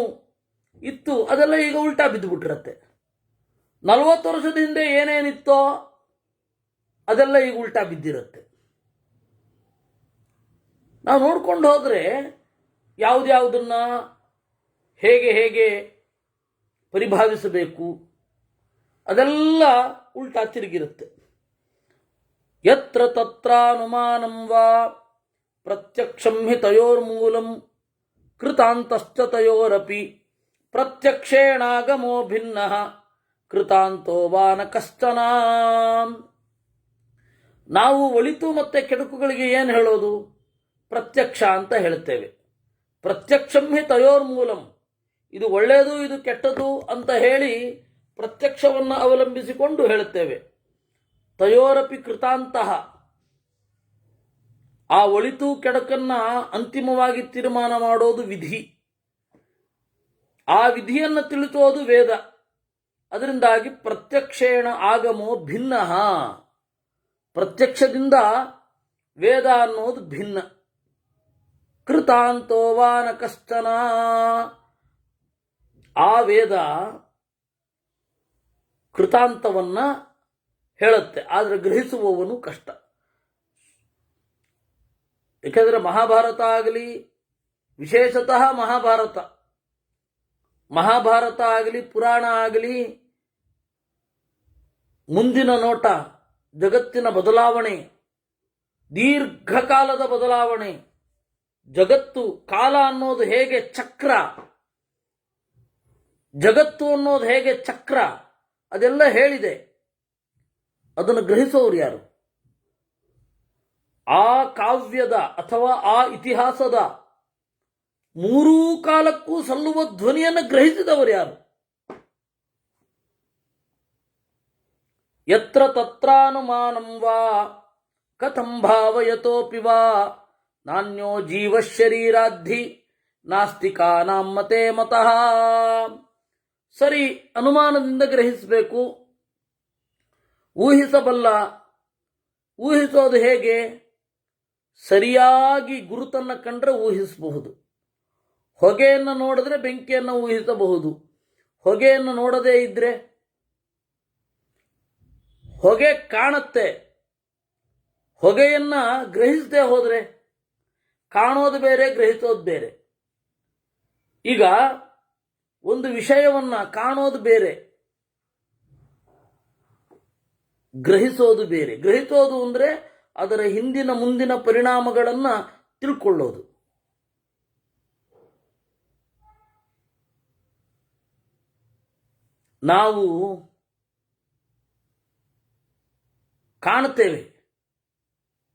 ಇತ್ತು ಅದೆಲ್ಲ ಈಗ ಉಲ್ಟಾ ಬಿದ್ದುಬಿಟ್ಟಿರತ್ತೆ. 40 ವರ್ಷದ ಹಿಂದೆ ಏನೇನಿತ್ತೋ ಅದೆಲ್ಲ ಈಗ ಉಲ್ಟಾ ಬಿದ್ದಿರುತ್ತೆ. ನಾವು ನೋಡ್ಕೊಂಡು ಹೋದರೆ ಯಾವುದ್ಯಾವುದನ್ನ ಹೇಗೆ ಹೇಗೆ ಪರಿಭಾವಿಸಬೇಕು ಅದೆಲ್ಲ ಉಲ್ಟಾ ತಿರುಗಿರುತ್ತೆ. ಯತ್ರ ತತ್ರಾನುಮಾನಂ ವಾ ಪ್ರತ್ಯಕ್ಷಂ ಹಿ ತಯೋರ್ಮೂಲಂ ಕೃತಾಂತಶ್ಚ ತಯೋರಪಿ ಪ್ರತ್ಯಕ್ಷೇಣಾಗಮೋ ಭಿನ್ನಃ ಕೃತಾಂತೋ ವಾ ನ ಕಶ್ಚನ. ನಾವು ಒಳಿತು ಮತ್ತೆ ಕೆಡುಕುಗಳಿಗೆ ಏನು ಹೇಳೋದು? ಪ್ರತ್ಯಕ್ಷ ಅಂತ ಹೇಳ್ತೇವೆ. ಪ್ರತ್ಯಕ್ಷಂ ಹಿ ತಯೋರ್ಮೂಲಂ, ಇದು ಒಳ್ಳೆಯದು ಇದು ಕೆಟ್ಟದು ಅಂತ ಹೇಳಿ ಪ್ರತ್ಯಕ್ಷವನ್ನು ಅವಲಂಬಿಸಿಕೊಂಡು ಹೇಳುತ್ತೇವೆ. ತಯೋರಪಿ ಕೃತಾಂತಹ, ಆ ಒಳಿತು ಕೆಡಕನ್ನ ಅಂತಿಮವಾಗಿ ತೀರ್ಮಾನ ಮಾಡೋದು ವಿಧಿ, ಆ ವಿಧಿಯನ್ನು ತಿಳಿಸೋದು ವೇದ. ಅದರಿಂದಾಗಿ ಪ್ರತ್ಯಕ್ಷೇಣ ಆಗಮೋ ಭಿನ್ನ, ಪ್ರತ್ಯಕ್ಷದಿಂದ ವೇದ ಅನ್ನೋದು ಭಿನ್ನ. ಕೃತಾಂತೋ ವಾ ನ ಕಶ್ಚನ, ಆ ವೇದ ಕೃತಾಂತವನ್ನ ಹೇಳುತ್ತೆ, ಆದರೆ ಗ್ರಹಿಸುವವನು ಕಷ್ಟ. ಏಕೆಂದರೆ ಮಹಾಭಾರತ ಆಗಲಿ, ವಿಶೇಷತಃ ಮಹಾಭಾರತ ಆಗಲಿ, ಪುರಾಣ ಆಗಲಿ, ಮುಂದಿನ ನೋಟ, ಜಗತ್ತಿನ ಬದಲಾವಣೆ, ದೀರ್ಘಕಾಲದ ಬದಲಾವಣೆ, ಜಗತ್ತು ಕಾಲ ಅನ್ನೋದು ಹೇಗೆ ಚಕ್ರ, ಜಗತ್ತು ಅನ್ನೋದು ಹೇಗೆ ಚಕ್ರ, ಅದೆಲ್ಲ ಹೇಳಿದೆ. ಅದನ್ನು ಗ್ರಹಿಸೋರು ಯಾರು? ಆ ಕಾವ್ಯದ ಅಥವಾ ಆ ಇತಿಹಾಸದ ಮೂರೂ ಕಾಲಕ್ಕೂ ಸಲ್ಲುವ ಧ್ವನಿಯನ್ನು ಗ್ರಹಿಸಿದವರು ಯಾರು? ಯತ್ರ ತತ್ರಾನುಮಾನಂ ವಾ ಕಥಂ ಭಾವಯತೋಪಿ ವಾ ನಾನ್ಯೋ ಜೀವ ಶರೀರಾಧಿ ನಾಸ್ತಿಕಾನಾಂ ಮತೆ ಮತಃ. ಸರಿ, ಅನುಮಾನದಿಂದ ಗ್ರಹಿಸಬೇಕು, ಊಹಿಸಬಲ್ಲ. ಊಹಿಸೋದು ಹೇಗೆ? ಸರಿಯಾಗಿ ಗುರುತನ್ನು ಕಂಡ್ರೆ ಊಹಿಸಬಹುದು. ಹೊಗೆಯನ್ನು ನೋಡಿದ್ರೆ ಬೆಂಕಿಯನ್ನು ಊಹಿಸಬಹುದು. ಹೊಗೆಯನ್ನು ನೋಡದೇ ಇದ್ರೆ ಹೊಗೆ ಕಾಣುತ್ತೆ, ಹೊಗೆಯನ್ನ ಗ್ರಹಿಸದೆ ಹೋದ್ರೆ ಕಾಣೋದು ಬೇರೆ, ಗ್ರಹಿಸೋದು ಬೇರೆ. ಈಗ ಒಂದು ವಿಷಯವನ್ನ ಕಾಣೋದು ಬೇರೆ, ಗ್ರಹಿಸೋದು ಬೇರೆ. ಗ್ರಹಿಸೋದು ಅಂದ್ರೆ ಅದರ ಹಿಂದಿನ ಮುಂದಿನ ಪರಿಣಾಮಗಳನ್ನ ತಿಳ್ಕೊಳ್ಳೋದು. ನಾವು ಕಾಣುತ್ತೇವೆ,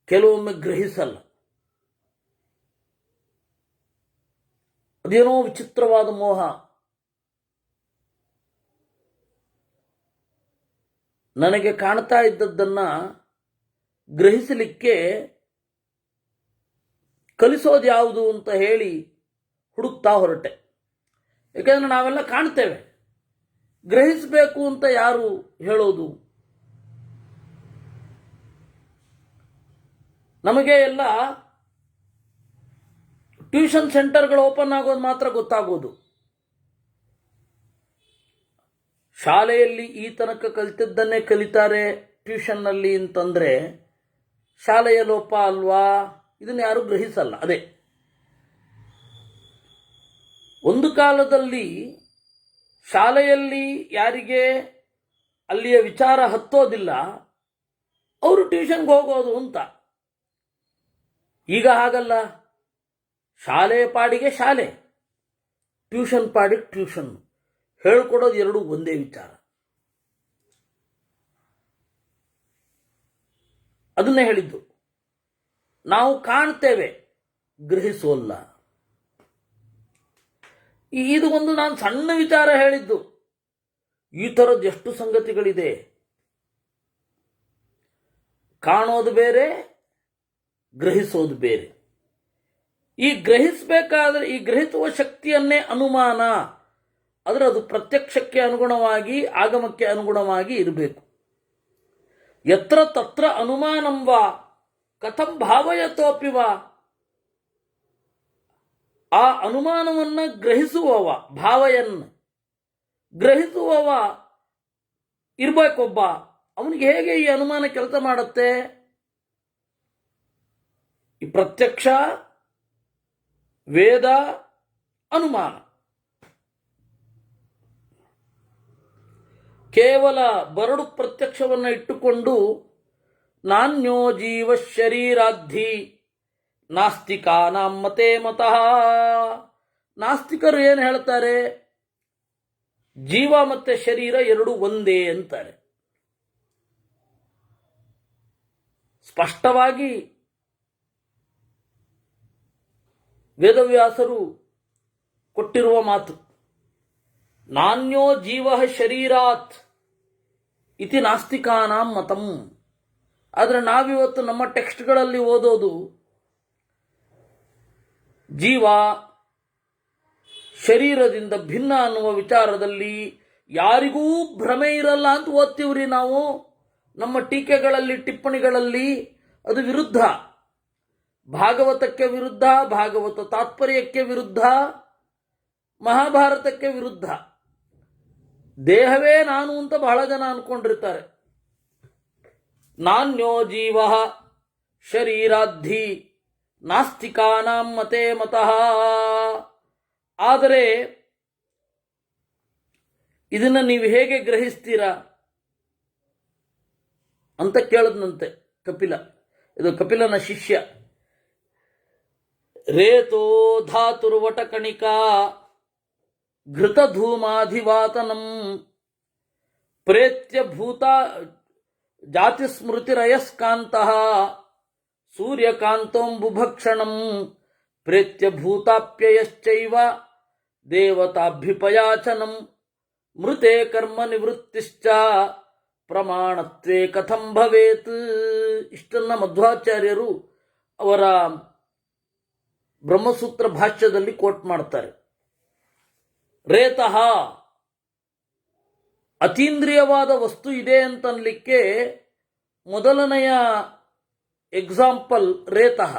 ಕೆಲವೊಮ್ಮೆ ಗ್ರಹಿಸಲ್ಲ. ಅದೇನೋ ವಿಚಿತ್ರವಾದ ಮೋಹ. ನನಗೆ ಕಾಣ್ತಾ ಇದ್ದದ್ದನ್ನ ಗ್ರಹಿಸಲಿಕ್ಕೆ ಕಲಿಸೋದು ಯಾವುದು ಅಂತ ಹೇಳಿ ಹುಡುಕ್ತಾ ಹೊರಟೆ. ಯಾಕೆಂದ್ರೆ ನಾವೆಲ್ಲ ಕಾಣ್ತೇವೆ, ಗ್ರಹಿಸಬೇಕು ಅಂತ ಯಾರು ಹೇಳೋದು? ನಮಗೆ ಎಲ್ಲ ಟ್ಯೂಷನ್ ಸೆಂಟರ್ಗಳು ಓಪನ್ ಆಗೋದು ಮಾತ್ರ ಗೊತ್ತಾಗೋದು. ಶಾಲೆಯಲ್ಲಿ ಈ ತನಕ ಕಲಿತದ್ದನ್ನೇ ಕಲಿತಾರೆ, ಟ್ಯೂಷನ್ನಲ್ಲಿ ಅಂತಂದರೆ ಶಾಲೆಯ ಲೋಪ ಅಲ್ವಾ? ಇದನ್ನು ಯಾರೂ ಗ್ರಹಿಸಲ್ಲ. ಅದೇ ಒಂದು ಕಾಲದಲ್ಲಿ ಶಾಲೆಯಲ್ಲಿ ಯಾರಿಗೆ ಅಲ್ಲಿಯ ವಿಚಾರ ಹತ್ತೋದಿಲ್ಲ ಅವರು ಟ್ಯೂಷನ್ಗೆ ಹೋಗೋದು ಅಂತ. ಈಗ ಹಾಗಲ್ಲ. ಶಾಲೆಯ ಪಾಡಿಗೆ ಶಾಲೆ, ಟ್ಯೂಷನ್ ಪಾಡಿಗೆ ಟ್ಯೂಷನ್. ಹೇಳ್ಕೊಡೋದು ಎರಡೂ ಒಂದೇ ವಿಚಾರ. ಅದನ್ನೇ ಹೇಳಿದ್ದು. ನಾವು ಕಾಣ್ತೇವೆ, ಗ್ರಹಿಸೋಲ್ಲ. ಇದು ಒಂದು ನಾನು ಸಣ್ಣ ವಿಚಾರ ಹೇಳಿದ್ದು. ಈ ಥರದ್ದು ಎಷ್ಟು ಸಂಗತಿಗಳಿದೆ. ಕಾಣೋದು ಬೇರೆ, ಗ್ರಹಿಸೋದು ಬೇರೆ. ಈ ಗ್ರಹಿಸಬೇಕಾದ್ರೆ ಈ ಗ್ರಹಿಸುವ ಶಕ್ತಿಯನ್ನೇ ಅನುಮಾನ, ಆದರೆ ಅದು ಪ್ರತ್ಯಕ್ಷಕ್ಕೆ ಅನುಗುಣವಾಗಿ ಆಗಮಕ್ಕೆ ಅನುಗುಣವಾಗಿ ಇರಬೇಕು. ಯತ್ರ ತತ್ರ ಅನುಮಾನಂ ವಾ ಕಥಂ ಭಾವಯತೋಪಿ ವಾ. ಆ ಅನುಮಾನವನ್ನು ಗ್ರಹಿಸುವವ, ಭಾವಯನ್ನು ಗ್ರಹಿಸುವವ ಇರಬೇಕೊಬ್ಬ. ಅವನಿಗೆ ಹೇಗೆ ಈ ಅನುಮಾನ ಕೆಲಸ ಮಾಡುತ್ತೆ? ಈ ಪ್ರತ್ಯಕ್ಷ, ವೇದ, ಅನುಮಾನ ಕೇವಲ ಬರಡು ಪ್ರತ್ಯಕ್ಷವನ್ನು ಇಟ್ಟುಕೊಂಡು ನಾನ್ಯೋ ಜೀವ ಶರೀರಾಧಿ ನಾಸ್ತಿಕಾನಾಂ ಮತೇ ಮತಃ. ನಾಸ್ತಿಕರು ಏನು ಹೇಳ್ತಾರೆ? ಜೀವ ಮತ್ತೆ ಶರೀರ ಎರಡು ಒಂದೇ ಅಂತಾರೆ. ಸ್ಪಷ್ಟವಾಗಿ ವೇದವ್ಯಾಸರು ಕೊಟ್ಟಿರುವ ಮಾತು, ನಾನ್ಯೋ ಜೀವ ಶರೀರಾತ್ ಇತಿ ನಾಸ್ತಿಕಾನಾಂ ಮತಂ. ಆದರೆ ನಾವಿವತ್ತು ನಮ್ಮ ಟೆಕ್ಸ್ಟ್ಗಳಲ್ಲಿ ಓದೋದು ಜೀವ ಶರೀರದಿಂದ ಭಿನ್ನ ಅನ್ನುವ ವಿಚಾರದಲ್ಲಿ ಯಾರಿಗೂ ಭ್ರಮೆ ಇರಲ್ಲ ಅಂತ ಓದ್ತೀವ್ರಿ ನಾವು. ನಮ್ಮ ಟೀಕೆಗಳಲ್ಲಿ, ಟಿಪ್ಪಣಿಗಳಲ್ಲಿ ಅದು ವಿರುದ್ಧ. ಭಾಗವತಕ್ಕೆ ವಿರುದ್ಧ, ಭಾಗವತ ತಾತ್ಪರ್ಯಕ್ಕೆ ವಿರುದ್ಧ, ಮಹಾಭಾರತಕ್ಕೆ ವಿರುದ್ಧ. ದೇಹವೇ ನಾನು ಅಂತ ಬಹಳ ಜನ ಅನ್ಕೊಂಡಿರ್ತಾರೆ. ನಾನ್ಯೋ ಜೀವ ಶರೀರಾಧಿ ನಾಸ್ತಿಕಾನಾಂ ಮತೇ ಮತಃ. ಆದರೆ ಇದನ್ನು ನೀವು ಹೇಗೆ ಗ್ರಹಿಸ್ತೀರಾ ಅಂತ ಕೇಳದ್ನಂತೆ ಕಪಿಲ. ಇದು ಕಪಿಲನ ಶಿಷ್ಯ. ರೇತೋ ಧಾತುರ್ವಟಕಣಿಕಾ ಘೃತಧೂಮಾಧಿವಾತನಂ ಪ್ರೇತ್ಯ ಭೂತ ಜಾತಿಸ್ಮೃತಿರಯಸ್ಕಾಂತಃ ಸೂರ್ಯಕಾಂತೋಂಬುಭಕ್ಷಣಂ ಪ್ರೇತ್ಯ ಭೂತಾಪ್ಯಯಶ್ಚೈವ ದೇವತಾಭ್ಯುಪಯಾಚನಂ ಮೃತೆ ಕರ್ಮ ನಿವೃತ್ತಿಶ್ಚ ಪ್ರಮಾಣತ್ವೇ ಕಥಂ ಭವೇತ್. ಇಷ್ಟನ್ನ ಮಧ್ವಾಚಾರ್ಯರು ಅವರ ಬ್ರಹ್ಮಸೂತ್ರ ಭಾಷ್ಯದಲ್ಲಿ ಕೋಟ್ ಮಾಡ್ತಾರೆ. ರೇತಃ ಅತೀಂದ್ರಿಯವಾದ ವಸ್ತು ಇದೆ ಅಂತನ್ಲಿಕ್ಕೆ ಮೊದಲನೆಯ ಎಕ್ಸಾಂಪಲ್ ರೇತಃ.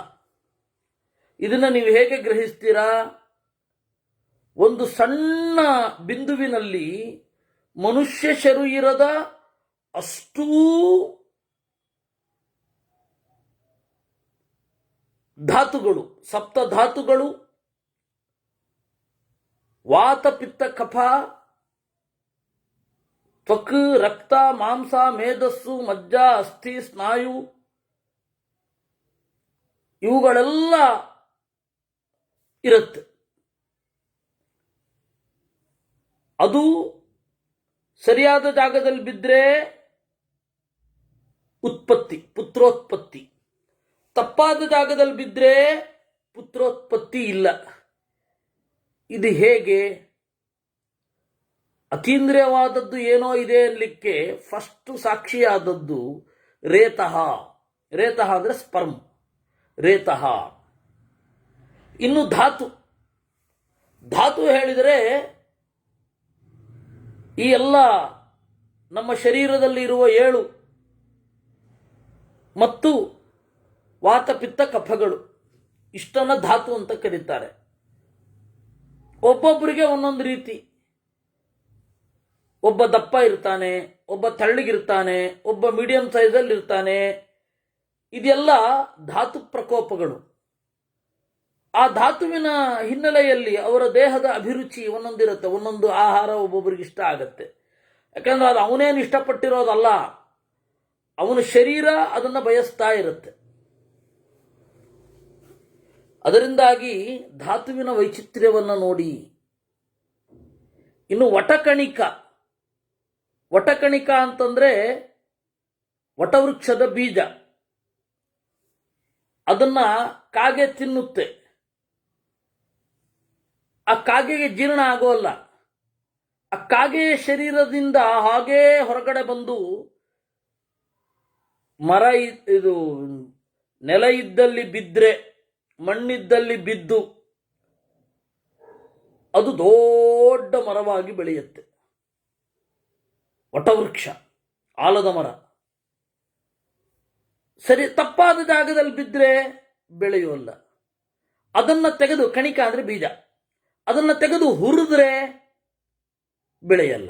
ಇದನ್ನು ನೀವು ಹೇಗೆ ಗ್ರಹಿಸ್ತೀರಾ? ಒಂದು ಸಣ್ಣ ಬಿಂದುವಿನಲ್ಲಿ ಮನುಷ್ಯ ಶರೀರದ ಅಷ್ಟೂ ಧಾತುಗಳು, ಸಪ್ತ ಧಾತುಗಳು, ವಾತ ಪಿತ್ತ ಕಫ, ತ್ವಕ್, ರಕ್ತ, ಮಾಂಸ, ಮೇಧಸ್ಸು, ಮಜ್ಜ, ಅಸ್ಥಿ, ಸ್ನಾಯು, ಇವುಗಳೆಲ್ಲ ಇರುತ್ತೆ. ಅದು ಸರಿಯಾದ ಜಾಗದಲ್ಲಿ ಬಿದ್ದರೆ ಉತ್ಪತ್ತಿ, ಪುತ್ರೋತ್ಪತ್ತಿ. ತಪ್ಪಾದ ಜಾಗದಲ್ಲಿ ಬಿದ್ದರೆ ಪುತ್ರೋತ್ಪತ್ತಿ ಇಲ್ಲ. ಇದು ಹೇಗೆ? ಅತೀಂದ್ರಿಯವಾದದ್ದು ಏನೋ ಇದೆ ಅನ್ಲಿಕ್ಕೆ ಫಸ್ಟ್ ಸಾಕ್ಷಿಯಾದದ್ದು ರೇತಃ. ರೇತಃ ಅಂದರೆ ಸ್ಪರ್ಮ್. ರೇತಃ. ಇನ್ನು ಧಾತು. ಧಾತು ಹೇಳಿದರೆ ಈ ಎಲ್ಲ ನಮ್ಮ ಶರೀರದಲ್ಲಿ ಇರುವ 7 ಮತ್ತು ವಾತ ಪಿತ್ತ ಕಫಗಳು, ಇಷ್ಟನ್ನ ಧಾತು ಅಂತ ಕರೀತಾರೆ. ಒಬ್ಬೊಬ್ಬರಿಗೆ ಒಂದೊಂದು ರೀತಿ. ಒಬ್ಬ ದಪ್ಪ ಇರ್ತಾನೆ, ಒಬ್ಬ ತೆಳ್ಳಗಿರ್ತಾನೆ, ಒಬ್ಬ ಮೀಡಿಯಂ ಸೈಜಲ್ಲಿ ಇರ್ತಾನೆ. ಇದೆಲ್ಲ ಧಾತು ಪ್ರಕೋಪಗಳು. ಆ ಧಾತುವಿನ ಹಿನ್ನೆಲೆಯಲ್ಲಿ ಅವರ ದೇಹದ ಅಭಿರುಚಿ ಒಂದೊಂದಿರುತ್ತೆ. ಒಂದೊಂದು ಆಹಾರ ಒಬ್ಬೊಬ್ಬರಿಗೆ ಇಷ್ಟ ಆಗತ್ತೆ. ಯಾಕಂದ್ರೆ ಅದು ಅವನೇನು ಇಷ್ಟಪಟ್ಟಿರೋದಲ್ಲ, ಅವನ ಶರೀರ ಅದನ್ನು ಬಯಸ್ತಾ ಇರುತ್ತೆ. ಅದರಿಂದಾಗಿ ಧಾತುವಿನ ವೈಚಿತ್ರ್ಯವನ್ನು ನೋಡಿ. ಇನ್ನು ವಟಕಣಿಕ ಅಂತಂದ್ರೆ ವಟವೃಕ್ಷದ ಬೀಜ. ಅದನ್ನ ಕಾಗೆ ತಿನ್ನುತ್ತೆ. ಆ ಕಾಗೆಗೆ ಜೀರ್ಣ ಆಗೋಲ್ಲ. ಆ ಕಾಗೆಯ ಶರೀರದಿಂದ ಹಾಗೇ ಹೊರಗಡೆ ಬಂದು ಇದು ನೆಲ ಇದ್ದಲ್ಲಿ ಬಿದ್ದರೆ, ಮಣ್ಣಿದ್ದಲ್ಲಿ ಬಿದ್ದು ಅದು ದೊಡ್ಡ ಮರವಾಗಿ ಬೆಳೆಯುತ್ತೆ. ವಟವೃಕ್ಷ, ಆಲದ ಮರ. ಸರಿ, ತಪ್ಪಾದ ಜಾಗದಲ್ಲಿ ಬಿದ್ದರೆ ಬೆಳೆಯೋಲ್ಲ. ಅದನ್ನು ತೆಗೆದು, ಕಣಿಕ ಅಂದ್ರೆ ಬೀಜ, ಅದನ್ನು ತೆಗೆದು ಹುರಿದ್ರೆ ಬೆಳೆಯಲ್ಲ.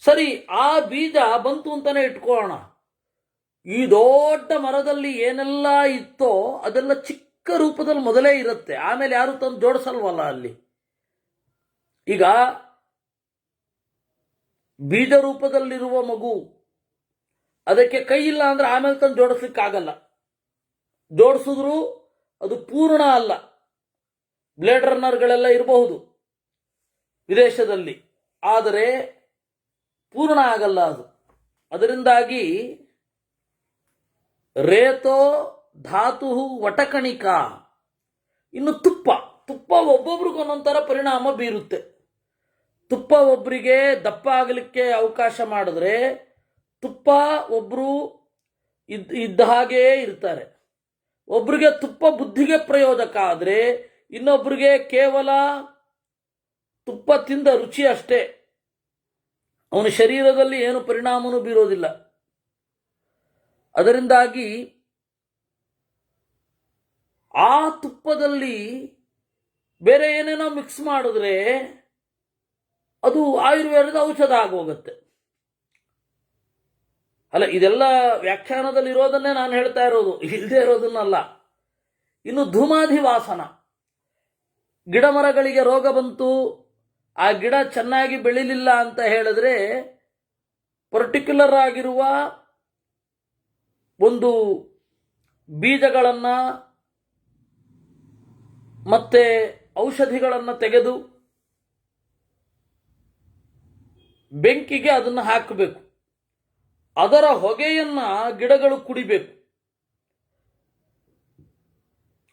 ಸರಿ, ಆ ಬೀಜ ಬಂತು ಅಂತಾನೆ ಇಟ್ಕೊಳ್ಳೋಣ. ಈ ದೊಡ್ಡ ಮರದಲ್ಲಿ ಏನೆಲ್ಲ ಇತ್ತೋ ಅದೆಲ್ಲ ಚಿಕ್ಕ ರೂಪದಲ್ಲಿ ಮೊದಲೇ ಇರುತ್ತೆ. ಆಮೇಲೆ ಯಾರು ತಂದು ಜೋಡಿಸಲ್ವಲ್ಲ ಅಲ್ಲಿ. ಈಗ ಬೀಜ ರೂಪದಲ್ಲಿರುವ ಮಗು, ಅದಕ್ಕೆ ಕೈ ಇಲ್ಲ ಅಂದ್ರೆ ಆಮೇಲೆ ತಂದು ಜೋಡಿಸ್ಲಿಕ್ಕಾಗಲ್ಲ. ಜೋಡಿಸಿದ್ರು ಅದು ಪೂರ್ಣ ಅಲ್ಲ. ಬ್ಲೇಡ್ ರನ್ನರ್ಗಳೆಲ್ಲ ಇರಬಹುದು ವಿದೇಶದಲ್ಲಿ, ಆದರೆ ಪೂರ್ಣ ಆಗಲ್ಲ ಅದು. ಅದರಿಂದಾಗಿ ರೇತೋ ಧಾತು ವಟಕಣಿಕ. ಇನ್ನು ತುಪ್ಪ ಒಬ್ಬೊಬ್ರಿಗೂ ಒಂದೊಂಥರ ಪರಿಣಾಮ ಬೀರುತ್ತೆ. ತುಪ್ಪ ಒಬ್ಬರಿಗೆ ದಪ್ಪ ಆಗಲಿಕ್ಕೆ ಅವಕಾಶ ಮಾಡಿದ್ರೆ, ತುಪ್ಪ ಒಬ್ಬರು ಇದ್ದ ಹಾಗೇ ಇರ್ತಾರೆ. ಒಬ್ರಿಗೆ ತುಪ್ಪ ಬುದ್ಧಿಗೆ ಪ್ರಯೋಜಕ ಆದರೆ, ಇನ್ನೊಬ್ಬರಿಗೆ ಕೇವಲ ತುಪ್ಪ ತಿಂದ ರುಚಿ ಅಷ್ಟೇ, ಅವನ ಶರೀರದಲ್ಲಿ ಏನು ಪರಿಣಾಮನೂ ಬೀರೋದಿಲ್ಲ. ಅದರಿಂದಾಗಿ ಆ ತುಪ್ಪದಲ್ಲಿ ಬೇರೆ ಏನೇನೋ ಮಿಕ್ಸ್ ಮಾಡಿದ್ರೆ ಅದು ಆಯುರ್ವೇದದ ಔಷಧ ಆಗೋಗುತ್ತೆ. ಅಲ್ಲ, ಇದೆಲ್ಲ ವ್ಯಾಖ್ಯಾನದಲ್ಲಿ ಇರೋದನ್ನೇ ನಾನು ಹೇಳ್ತಾ ಇರೋದು, ಇಲ್ಲದೆ ಇರೋದನ್ನಲ್ಲ. ಇನ್ನು ಧೂಮಾಧಿವಾಸನ. ಗಿಡ ಮರಗಳಿಗೆ ರೋಗ ಬಂತು, ಆ ಗಿಡ ಚೆನ್ನಾಗಿ ಬೆಳಿಲಿಲ್ಲ ಅಂತ ಹೇಳಿದ್ರೆ, ಪರ್ಟಿಕ್ಯುಲರ್ ಆಗಿರುವ ಒಂದು ಬೀಜಗಳನ್ನು ಮತ್ತೆ ಔಷಧಿಗಳನ್ನು ತೆಗೆದು ಬೆಂಕಿಗೆ ಅದನ್ನು ಹಾಕಬೇಕು. ಅದರ ಹೊಗೆಯನ್ನ ಗಿಡಗಳು ಕುಡಿಬೇಕು.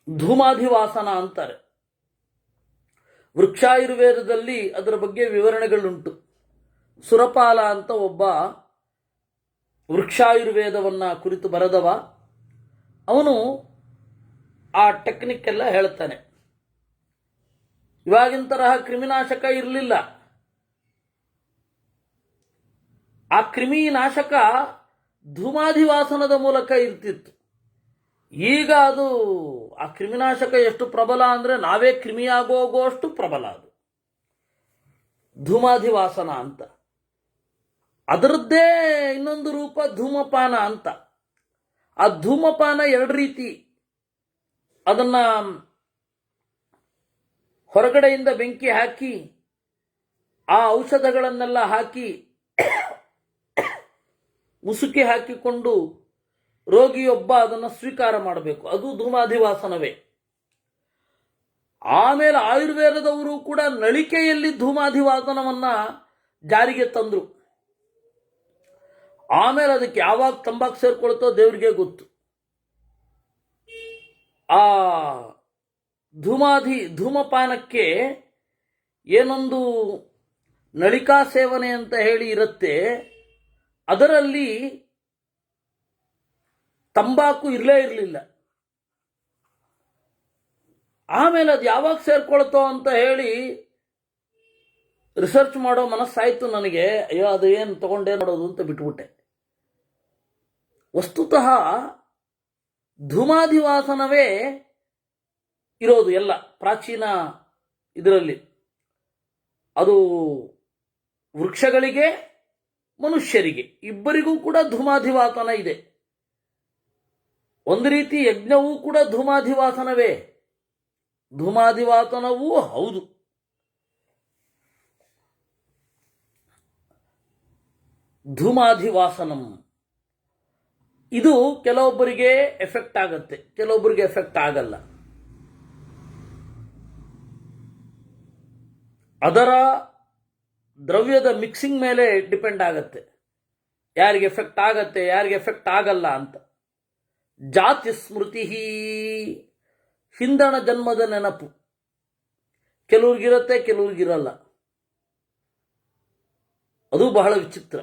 ಧೂಮಾಧಿವಾಸನ ಅಂತಾರೆ. ವೃಕ್ಷಾಯುರ್ವೇದದಲ್ಲಿ ಅದರ ಬಗ್ಗೆ ವಿವರಣೆಗಳುಂಟು. ಸುರಪಾಲ ಅಂತ ಒಬ್ಬ ವೃಕ್ಷಾಯುರ್ವೇದವನ್ನ ಕುರಿತು ಬರೆದವ, ಅವನು ಆ ಟೆಕ್ನಿಕ್ ಎಲ್ಲ ಹೇಳ್ತಾನೆ. ಇವಾಗಿನ ತರಹ ಕ್ರಿಮಿನಾಶಕ ಇರಲಿಲ್ಲ. ಆ ಕ್ರಿಮಿನಾಶಕ ಧೂಮಾಧಿವಾಸನದ ಮೂಲಕ ಇರ್ತಿತ್ತು. ಈಗ ಅದು ಆ ಕ್ರಿಮಿನಾಶಕ ಎಷ್ಟು ಪ್ರಬಲ ಅಂದ್ರೆ ನಾವೇ ಕ್ರಿಮಿಯಾಗೋಗೋಷ್ಟು ಪ್ರಬಲ ಅದು ಧೂಮಾಧಿವಾಸನ ಅಂತ. ಅದರದ್ದೇ ಇನ್ನೊಂದು ರೂಪ ಧೂಮಪಾನ ಅಂತ. ಆ ಧೂಮಪಾನ ಎರಡು ರೀತಿ. ಅದನ್ನ ಹೊರಗಡೆಯಿಂದ ಬೆಂಕಿ ಹಾಕಿ ಆ ಔಷಧಗಳನ್ನೆಲ್ಲ ಹಾಕಿ ಮುಸುಕಿ ಹಾಕಿಕೊಂಡು ರೋಗಿಯೊಬ್ಬ ಅದನ್ನು ಸ್ವೀಕಾರ ಮಾಡಬೇಕು. ಅದು ಧೂಮಾಧಿವಾಸನವೇ. ಆಮೇಲೆ ಆಯುರ್ವೇದದವರು ಕೂಡ ನಳಿಕೆಯಲ್ಲಿ ಧೂಮಾಧಿವಾಸನವನ್ನ ಜಾರಿಗೆ ತಂದ್ರು. ಆಮೇಲೆ ಅದಕ್ಕೆ ಯಾವಾಗ ತಂಬಾಕು ಸೇರ್ಕೊಳ್ತೋ ದೇವರಿಗೆ ಗೊತ್ತು. ಆ ಧೂಮಪಾನಕ್ಕೆ ಏನೊಂದು ನಳಿಕಾ ಸೇವನೆ ಅಂತ ಹೇಳಿ ಇರುತ್ತೆ. ಅದರಲ್ಲಿ ತಂಬಾಕು ಇರಲೇ ಇರಲಿಲ್ಲ. ಆಮೇಲೆ ಅದು ಯಾವಾಗ ಸೇರ್ಕೊಳ್ತೋ ಅಂತ ಹೇಳಿ ರಿಸರ್ಚ್ ಮಾಡೋ ಮನಸ್ಸಾಯ್ತು ನನಗೆ. ಅಯ್ಯೋ, ಅದು ಏನು ತಗೊಂಡೇ ಮಾಡೋದು ಅಂತ ಬಿಟ್ಬಿಟ್ಟೆ. ವಸ್ತುತಃ ಧೂಮಾಧಿವಾಸನವೇ ಇರೋದು ಎಲ್ಲ ಪ್ರಾಚೀನ ಇದರಲ್ಲಿ. ಅದು ವೃಕ್ಷಗಳಿಗೆ ಮನುಷ್ಯರಿಗೆ ಇಬ್ಬರಿಗೂ ಕೂಡ ಧೂಮಾಧಿವಾಸನ ಇದೆ. ಒಂದು ರೀತಿ ಯಜ್ಞವೂ ಕೂಡ ಧೂಮಾಧಿವಾಸನವೇ, ಧೂಮಾಧಿವಾಸನವೂ ಹೌದು. ಧೂಮಾಧಿವಾಸನಂ ಇದು ಕೆಲವೊಬ್ಬರಿಗೆ ಎಫೆಕ್ಟ್ ಆಗತ್ತೆ, ಕೆಲವೊಬ್ಬರಿಗೆ ಎಫೆಕ್ಟ್ ಆಗಲ್ಲ. ಅದರ ದ್ರವ್ಯದ ಮಿಕ್ಸಿಂಗ್ ಮೇಲೆ ಡಿಪೆಂಡ್ ಆಗತ್ತೆ, ಯಾರಿಗೆ ಎಫೆಕ್ಟ್ ಆಗತ್ತೆ ಯಾರಿಗೆ ಎಫೆಕ್ಟ್ ಆಗಲ್ಲ ಅಂತ. ಜಾತಿ ಸ್ಮೃತಿ, ಹಿಂದಣ ಜನ್ಮದ ನೆನಪು ಕೆಲವ್ರಿಗಿರತ್ತೆ ಕೆಲವ್ರಿಗಿರಲ್ಲ. ಅದು ಬಹಳ ವಿಚಿತ್ರ.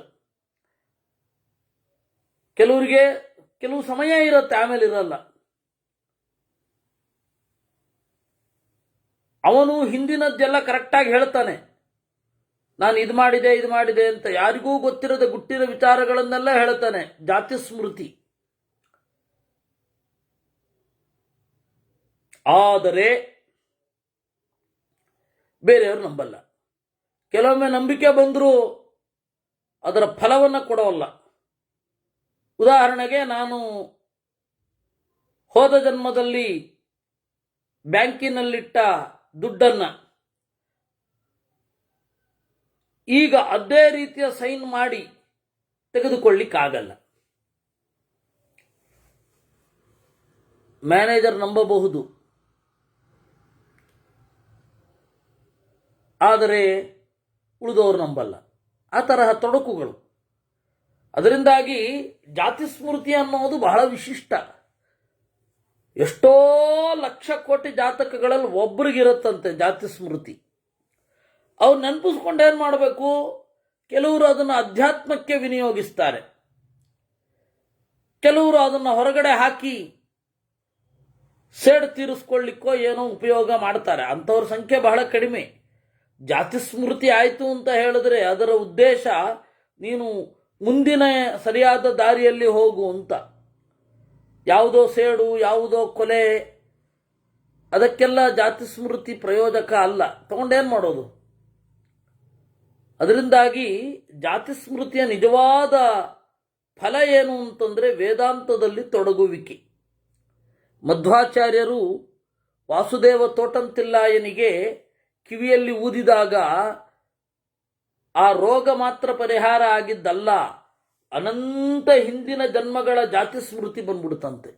ಕೆಲವರಿಗೆ ಕೆಲವು ಸಮಯ ಇರುತ್ತೆ, ಆಮೇಲೆ ಇರಲ್ಲ. ಅವನು ಹಿಂದಿನದ್ದೆಲ್ಲ ಕರೆಕ್ಟಾಗಿ ಹೇಳ್ತಾನೆ, ನಾನು ಇದು ಮಾಡಿದೆ ಅಂತ. ಯಾರಿಗೂ ಗೊತ್ತಿರದ ಗುಟ್ಟಿನ ವಿಚಾರಗಳನ್ನೆಲ್ಲ ಹೇಳ್ತಾನೆ. ಜಾತಿ ಸ್ಮೃತಿ. ಆದರೆ ಬೇರೆಯವರು ನಂಬಲ್ಲ. ಕೆಲವೊಮ್ಮೆ ನಂಬಿಕೆ ಬಂದರೂ ಅದರ ಫಲವನ್ನು ಕೊಡೋಲ್ಲ. ಉದಾಹರಣೆಗೆ, ನಾನು ಹೋದ ಜನ್ಮದಲ್ಲಿ ಬ್ಯಾಂಕಿನಲ್ಲಿಟ್ಟ ದುಡ್ಡನ್ನು ಈಗ ಅದೇ ರೀತಿಯ ಸೈನ್ ಮಾಡಿ ತೆಗೆದುಕೊಳ್ಳಿಕ್ಕಾಗಲ್ಲ. ಮ್ಯಾನೇಜರ್ ನಂಬಬಹುದು, ಆದರೆ ಉಳಿದವರು ನಂಬಲ್ಲ. ಆ ತರಹ ತೊಡಕುಗಳು. ಅದರಿಂದಾಗಿ ಜಾತಿ ಸ್ಮೃತಿ ಅನ್ನೋದು ಬಹಳ ವಿಶಿಷ್ಟ. ಎಷ್ಟೋ ಲಕ್ಷ ಕೋಟಿ ಜಾತಕಗಳಲ್ಲಿ ಒಬ್ರಿಗಿರುತ್ತಂತೆ ಜಾತಿ ಸ್ಮೃತಿ. ಅವ್ರು ನೆನಪಿಸ್ಕೊಂಡು ಏನು ಮಾಡಬೇಕು? ಕೆಲವರು ಅದನ್ನು ಅಧ್ಯಾತ್ಮಕ್ಕೆ ವಿನಿಯೋಗಿಸ್ತಾರೆ, ಕೆಲವರು ಅದನ್ನು ಹೊರಗಡೆ ಹಾಕಿ ಸೇಡು ತೀರಿಸ್ಕೊಳ್ಳಿಕ್ಕೋ ಏನೋ ಉಪಯೋಗ ಮಾಡ್ತಾರೆ. ಅಂಥವ್ರ ಸಂಖ್ಯೆ ಬಹಳ ಕಡಿಮೆ. ಜಾತಿ ಸ್ಮೃತಿ ಆಯಿತು ಅಂತ ಹೇಳಿದ್ರೆ ಅದರ ಉದ್ದೇಶ ನೀನು ಮುಂದಿನ ಸರಿಯಾದ ದಾರಿಯಲ್ಲಿ ಹೋಗು ಅಂತ. ಯಾವುದೋ ಸೇಡು, ಯಾವುದೋ ಕೊಲೆ, ಅದಕ್ಕೆಲ್ಲ ಜಾತಿ ಸ್ಮೃತಿ ಪ್ರಯೋಜಕ ಅಲ್ಲ. ತಗೊಂಡೇನು ಮಾಡೋದು? ಅದರಿಂದಾಗಿ ಜಾತಿ ಸ್ಮೃತಿಯ ನಿಜವಾದ ಫಲ ಏನು ಅಂತಂದರೆ ವೇದಾಂತದಲ್ಲಿ ತೊಡಗುವಿಕೆ. ಮಧ್ವಾಚಾರ್ಯರು ವಾಸುದೇವ ತೋಟಂತಿಲ್ಲಾಯನಿಗೆ ಕಿವಿಯಲ್ಲಿ ಊದಿದಾಗ ಆ ರೋಗ ಮಾತ್ರ ಪರಿಹಾರ ಆಗಿದ್ದಲ್ಲ, ಅನಂತ ಹಿಂದಿನ ಜನ್ಮಗಳ ಜಾತಿ ಸ್ಮೃತಿ ಬಂದ್ಬಿಡುತ್ತಂತೆ.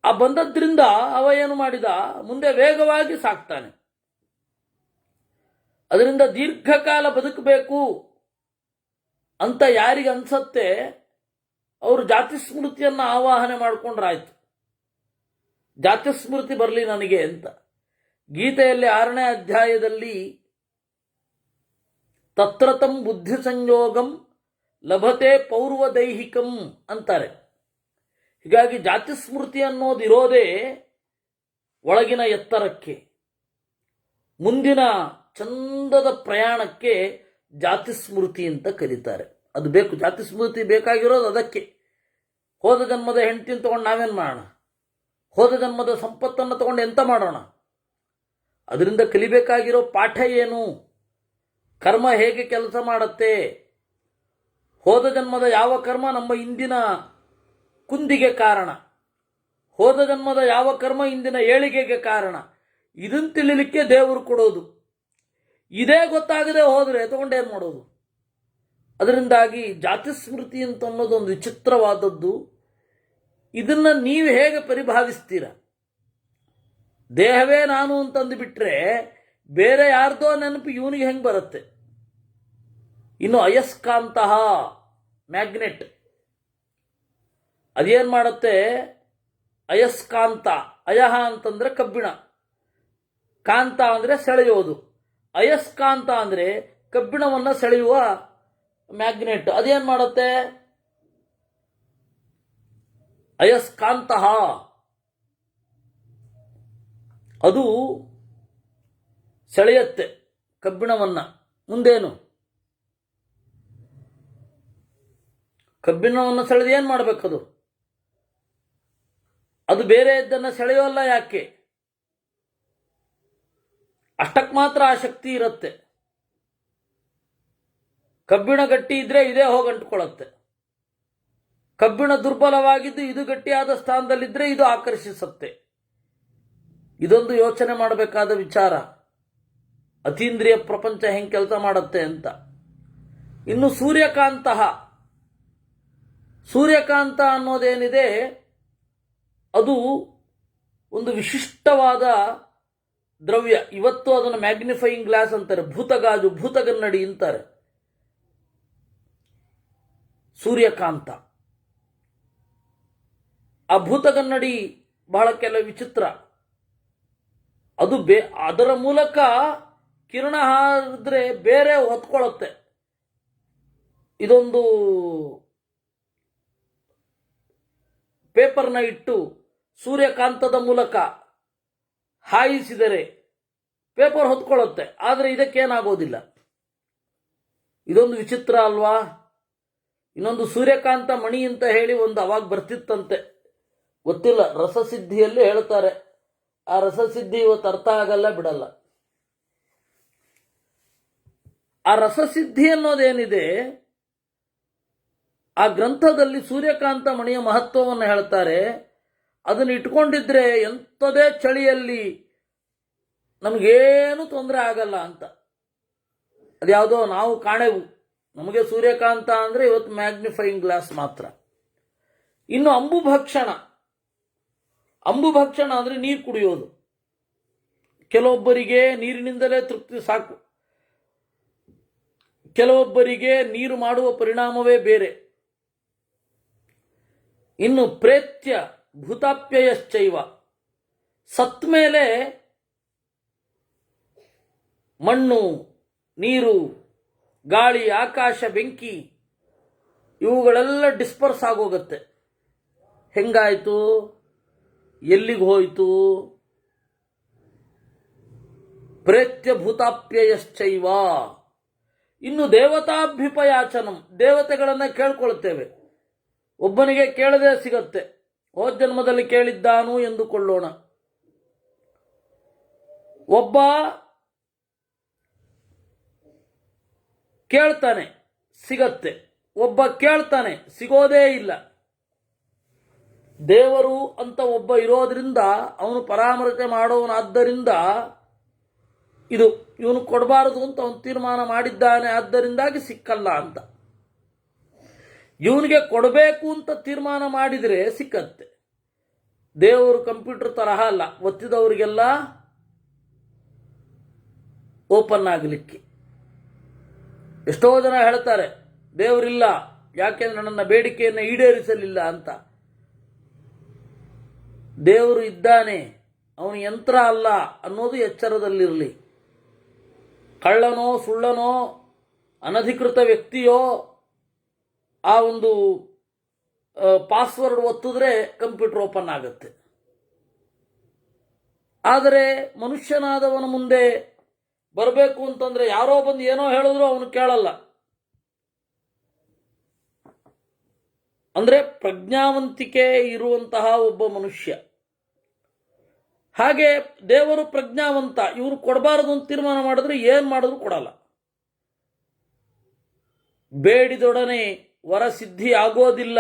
ಆ ಬಂದದ್ರಿಂದ ಅವ ಏನು ಮಾಡಿದ? ಮುಂದೆ ವೇಗವಾಗಿ ಸಾಕ್ತಾನೆ. ಅದರಿಂದ ದೀರ್ಘಕಾಲ ಬದುಕಬೇಕು ಅಂತ ಯಾರಿಗೆ ಅನ್ಸತ್ತೆ ಅವರು ಜಾತಿ ಸ್ಮೃತಿಯನ್ನು ಆವಾಹನೆ ಮಾಡಿಕೊಂಡ್ರಾಯ್ತು. ಜಾತಿ ಸ್ಮೃತಿ ಬರಲಿ ನನಗೆ ಅಂತ. ಗೀತೆಯಲ್ಲಿ 6ನೇ ಅಧ್ಯಾಯದಲ್ಲಿ ತತ್ರತಂ ಬುದ್ಧಿ ಸಂಯೋಗಂ ಲಭತೆ ಪೌರ್ವದೈಹಿಕಂ ಅಂತಾರೆ. ಹೀಗಾಗಿ ಜಾತಿ ಸ್ಮೃತಿ ಅನ್ನೋದಿರೋದೇ ಒಳಗಿನ ಎತ್ತರಕ್ಕೆ, ಮುಂದಿನ ಚಂದದ ಪ್ರಯಾಣಕ್ಕೆ ಜಾತಿ ಸ್ಮೃತಿ ಅಂತ ಕರೀತಾರೆ. ಅದು ಬೇಕು, ಜಾತಿ ಸ್ಮೃತಿ ಬೇಕಾಗಿರೋದು ಅದಕ್ಕೆ. ಹೋದ ಜನ್ಮದ ಹೆಂಡತಿನ ತಗೊಂಡು ನಾವೇನು ಮಾಡೋಣ? ಹೋದ ಜನ್ಮದ ಸಂಪತ್ತನ್ನು ತಗೊಂಡು ಎಂತ ಮಾಡೋಣ? ಅದರಿಂದ ಕಲಿಬೇಕಾಗಿರೋ ಪಾಠ ಏನು? ಕರ್ಮ ಹೇಗೆ ಕೆಲಸ ಮಾಡುತ್ತೆ? ಹೋದ ಜನ್ಮದ ಯಾವ ಕರ್ಮ ನಮ್ಮ ಇಂದಿನ ಕುಂದಿಗೆ ಕಾರಣ? ಹೋದ ಜನ್ಮದ ಯಾವ ಕರ್ಮ ಇಂದಿನ ಏಳಿಗೆಗೆ ಕಾರಣ? ಇದನ್ನು ತಿಳಿಲಿಕ್ಕೆ ದೇವರು ಕೊಡೋದು. ಇದೇ ಗೊತ್ತಾಗದೆ ಹೋದರೆ ತಗೊಂಡೇನು ಮಾಡೋದು? ಅದರಿಂದಾಗಿ ಜಾತಿ ಸ್ಮೃತಿ ಅಂತ ಅನ್ನೋದೊಂದು ವಿಚಿತ್ರವಾದದ್ದು. ಇದನ್ನು ನೀವು ಹೇಗೆ ಪರಿಭಾವಿಸ್ತೀರ? ದೇಹವೇ ನಾನು ಅಂತಂದು ಬಿಟ್ರೆ ಬೇರೆ ಯಾರ್ದೋ ನೆನಪು ಇವನಿಗೆ ಹೆಂಗೆ ಬರುತ್ತೆ? ಇನ್ನು ಅಯಸ್ಕಾಂತ ಮ್ಯಾಗ್ನೆಟ್ ಅದೇನು ಮಾಡುತ್ತೆ? ಅಯಸ್ಕಾಂತ, ಅಯಹ ಅಂತಂದ್ರೆ ಕಬ್ಬಿಣ, ಕಾಂತ ಅಂದರೆ ಸೆಳೆಯೋದು. ಅಯಸ್ಕಾಂತ ಅಂದರೆ ಕಬ್ಬಿಣವನ್ನು ಸೆಳೆಯುವ ಮ್ಯಾಗ್ನೆಟ್. ಅದೇನು ಮಾಡುತ್ತೆ? ಅಯಸ್ಕಾಂತ ಅದು ಸೆಳೆಯತ್ತೆ ಕಬ್ಬಿಣವನ್ನು. ಮುಂದೇನು? ಕಬ್ಬಿಣವನ್ನು ಸೆಳೆದು ಏನು ಮಾಡಬೇಕದು? ಅದು ಬೇರೆ ಇದ್ದನ್ನು ಸೆಳೆಯೋಲ್ಲ. ಯಾಕೆ? ಅಷ್ಟಕ್ಕೆ ಮಾತ್ರ ಆ ಶಕ್ತಿ ಇರುತ್ತೆ. ಕಬ್ಬಿಣ ಗಟ್ಟಿ ಇದ್ರೆ ಇದೇ ಹೋಗಿ ಅಂಟ್ಕೊಳ್ಳುತ್ತೆ. ಕಬ್ಬಿಣ ದುರ್ಬಲವಾಗಿದ್ದು ಇದು ಗಟ್ಟಿಯಾದ ಸ್ಥಾನದಲ್ಲಿದ್ದರೆ ಇದು ಆಕರ್ಷಿಸುತ್ತೆ. ಇದೊಂದು ಯೋಚನೆ ಮಾಡಬೇಕಾದ ವಿಚಾರ. ಅತೀಂದ್ರಿಯ ಪ್ರಪಂಚ ಹೆಂಗೆ ಕೆಲಸ ಮಾಡುತ್ತೆ ಅಂತ. ಇನ್ನು ಸೂರ್ಯಕಾಂತ ಅನ್ನೋದೇನಿದೆ ಅದು ಒಂದು ವಿಶಿಷ್ಟವಾದ ದ್ರವ್ಯ. ಇವತ್ತು ಅದನ್ನು ಮ್ಯಾಗ್ನಿಫೈಯಿಂಗ್ ಗ್ಲಾಸ್ ಅಂತಾರೆ, ಭೂತಗಾಜು, ಭೂತಗನ್ನಡಿ ಅಂತಾರೆ. ಸೂರ್ಯಕಾಂತ, ಆ ಭೂತಗನ್ನಡಿ ಬಹಳ ಕೆಲವು ವಿಚಿತ್ರ. ಅದು ಅದರ ಮೂಲಕ ಕಿರಣ ಹಾರಿದ್ರೆ ಬೇರೆ ಹೊತ್ಕೊಳ್ಳುತ್ತೆ. ಇದೊಂದು ಪೇಪರ್ನ ಇಟ್ಟು ಸೂರ್ಯಕಾಂತದ ಮೂಲಕ ಹಾಯಿಸಿದರೆ ಪೇಪರ್ ಹೊತ್ಕೊಳ್ಳುತ್ತೆ, ಆದರೆ ಇದಕ್ಕೇನಾಗೋದಿಲ್ಲ. ಇದೊಂದು ವಿಚಿತ್ರ ಅಲ್ವಾ? ಇನ್ನೊಂದು ಸೂರ್ಯಕಾಂತ ಮಣಿ ಅಂತ ಹೇಳಿ ಒಂದು ಅವಾಗ ಬರ್ತಿತ್ತಂತೆ, ಗೊತ್ತಿಲ್ಲ. ರಸಸಿದ್ಧಿಯಲ್ಲಿ ಹೇಳ್ತಾರೆ. ಆ ರಸಸಿದ್ಧಿ ಇವತ್ತು ಅರ್ಥ ಆಗಲ್ಲ, ಬಿಡಲ್ಲ. ಆ ರಸಸಿದ್ಧಿ ಅನ್ನೋದೇನಿದೆ, ಆ ಗ್ರಂಥದಲ್ಲಿ ಸೂರ್ಯಕಾಂತ ಮಣಿಯ ಮಹತ್ವವನ್ನು ಹೇಳ್ತಾರೆ. ಅದನ್ನು ಇಟ್ಕೊಂಡಿದ್ರೆ ಎಂಥದೇ ಚಳಿಯಲ್ಲಿ ನಮಗೇನು ತೊಂದರೆ ಆಗಲ್ಲ ಅಂತ. ಅದ್ಯಾವುದೋ ನಾವು ಕಾಣೆವು. ನಮಗೆ ಸೂರ್ಯಕಾಂತ ಅಂದರೆ ಇವತ್ತು ಮ್ಯಾಗ್ನಿಫೈಯಿಂಗ್ ಗ್ಲಾಸ್ ಮಾತ್ರ. ಇನ್ನು ಅಂಬುಭಕ್ಷಣ ಅಂದರೆ ನೀರು ಕುಡಿಯೋದು. ಕೆಲವೊಬ್ಬರಿಗೆ ನೀರಿನಿಂದಲೇ ತೃಪ್ತಿ ಸಾಕು, ಕೆಲವೊಬ್ಬರಿಗೆ ನೀರು ಮಾಡುವ ಪರಿಣಾಮವೇ ಬೇರೆ. ಇನ್ನು ಪ್ರೇತ್ಯ ಭೂತಾಪ್ಯಯಶ್ಚೈವ, ಸತ್ ಮೇಲೆ ಮಣ್ಣು, ನೀರು, ಗಾಳಿ, ಆಕಾಶ, ಬೆಂಕಿ ಇವುಗಳೆಲ್ಲ ಡಿಸ್ಪರ್ಸ್ ಆಗೋಗತ್ತೆ. ಹೆಂಗಾಯಿತು? ಎಲ್ಲಿಗೆ ಹೋಯಿತು? ಪ್ರೇತ್ಯ ಭೂತಾಪ್ಯಯಶ್ಚೈವ. ಇನ್ನು ದೇವತಾಭ್ಯುಪಯಾಚನಂ, ದೇವತೆಗಳನ್ನು ಕೇಳ್ಕೊಳ್ತೇವೆ. ಒಬ್ಬನಿಗೆ ಕೇಳದೆ ಸಿಗತ್ತೆ, ಹೋದ ಜನ್ಮದಲ್ಲಿ ಕೇಳಿದ್ದಾನು ಎಂದುಕೊಳ್ಳೋಣ. ಒಬ್ಬ ಕೇಳ್ತಾನೆ, ಸಿಗತ್ತೆ. ಒಬ್ಬ ಕೇಳ್ತಾನೆ, ಸಿಗೋದೇ ಇಲ್ಲ. ದೇವರು ಅಂತ ಒಬ್ಬ ಇರೋದ್ರಿಂದ ಅವನು ಪರಾಮರ್ಶೆ ಮಾಡೋವನಾದ್ದರಿಂದ ಇವನು ಕೊಡಬಾರದು ಅಂತ ಅವನು ತೀರ್ಮಾನ ಮಾಡಿದ್ದಾನೆ, ಆದ್ದರಿಂದಾಗಿ ಸಿಕ್ಕಲ್ಲ ಅಂತ. ಇವನಿಗೆ ಕೊಡಬೇಕು ಅಂತ ತೀರ್ಮಾನ ಮಾಡಿದರೆ ಸಿಕ್ಕತ್ತೆ. ದೇವರು ಕಂಪ್ಯೂಟರ್ ತರಹ ಅಲ್ಲ, ಒತ್ತಿದವರಿಗೆಲ್ಲ ಓಪನ್ ಆಗಲಿಕ್ಕೆ. ಎಷ್ಟೋ ಜನ ಹೇಳ್ತಾರೆ ದೇವರಿಲ್ಲ, ಯಾಕೆಂದ್ರೆ ನನ್ನ ಬೇಡಿಕೆಯನ್ನು ಈಡೇರಿಸಲಿಲ್ಲ ಅಂತ. ದೇವರು ಇದ್ದಾನೆ, ಅವನು ಯಂತ್ರ ಅಲ್ಲ ಅನ್ನೋದು ಎಚ್ಚರದಲ್ಲಿರಲಿ. ಕಳ್ಳನೋ ಸುಳ್ಳನೋ ಅನಧಿಕೃತ ವ್ಯಕ್ತಿಯೋ ಆ ಒಂದು ಪಾಸ್ವರ್ಡ್ ಒತ್ತಿದ್ರೆ ಕಂಪ್ಯೂಟರ್ ಓಪನ್ ಆಗುತ್ತೆ. ಆದರೆ ಮನುಷ್ಯನಾದವನ ಮುಂದೆ ಬರಬೇಕು ಅಂತಂದ್ರೆ ಯಾರೋ ಬಂದು ಏನೋ ಹೇಳಿದ್ರು ಅವನು ಕೇಳಲ್ಲ. ಅಂದ್ರೆ ಪ್ರಜ್ಞಾವಂತಿಕೆ ಇರುವಂತಹ ಒಬ್ಬ ಮನುಷ್ಯ. ಹಾಗೆ ದೇವರು ಪ್ರಜ್ಞಾವಂತ, ಇವರು ಕೊಡಬಾರದು ಅಂತ ತೀರ್ಮಾನ ಮಾಡಿದ್ರೆ ಏನು ಮಾಡಿದ್ರು ಕೊಡಲ್ಲ. ಬೇಡಿದೊಡನೆ ವರ ಸಿದ್ಧಿ ಆಗೋದಿಲ್ಲ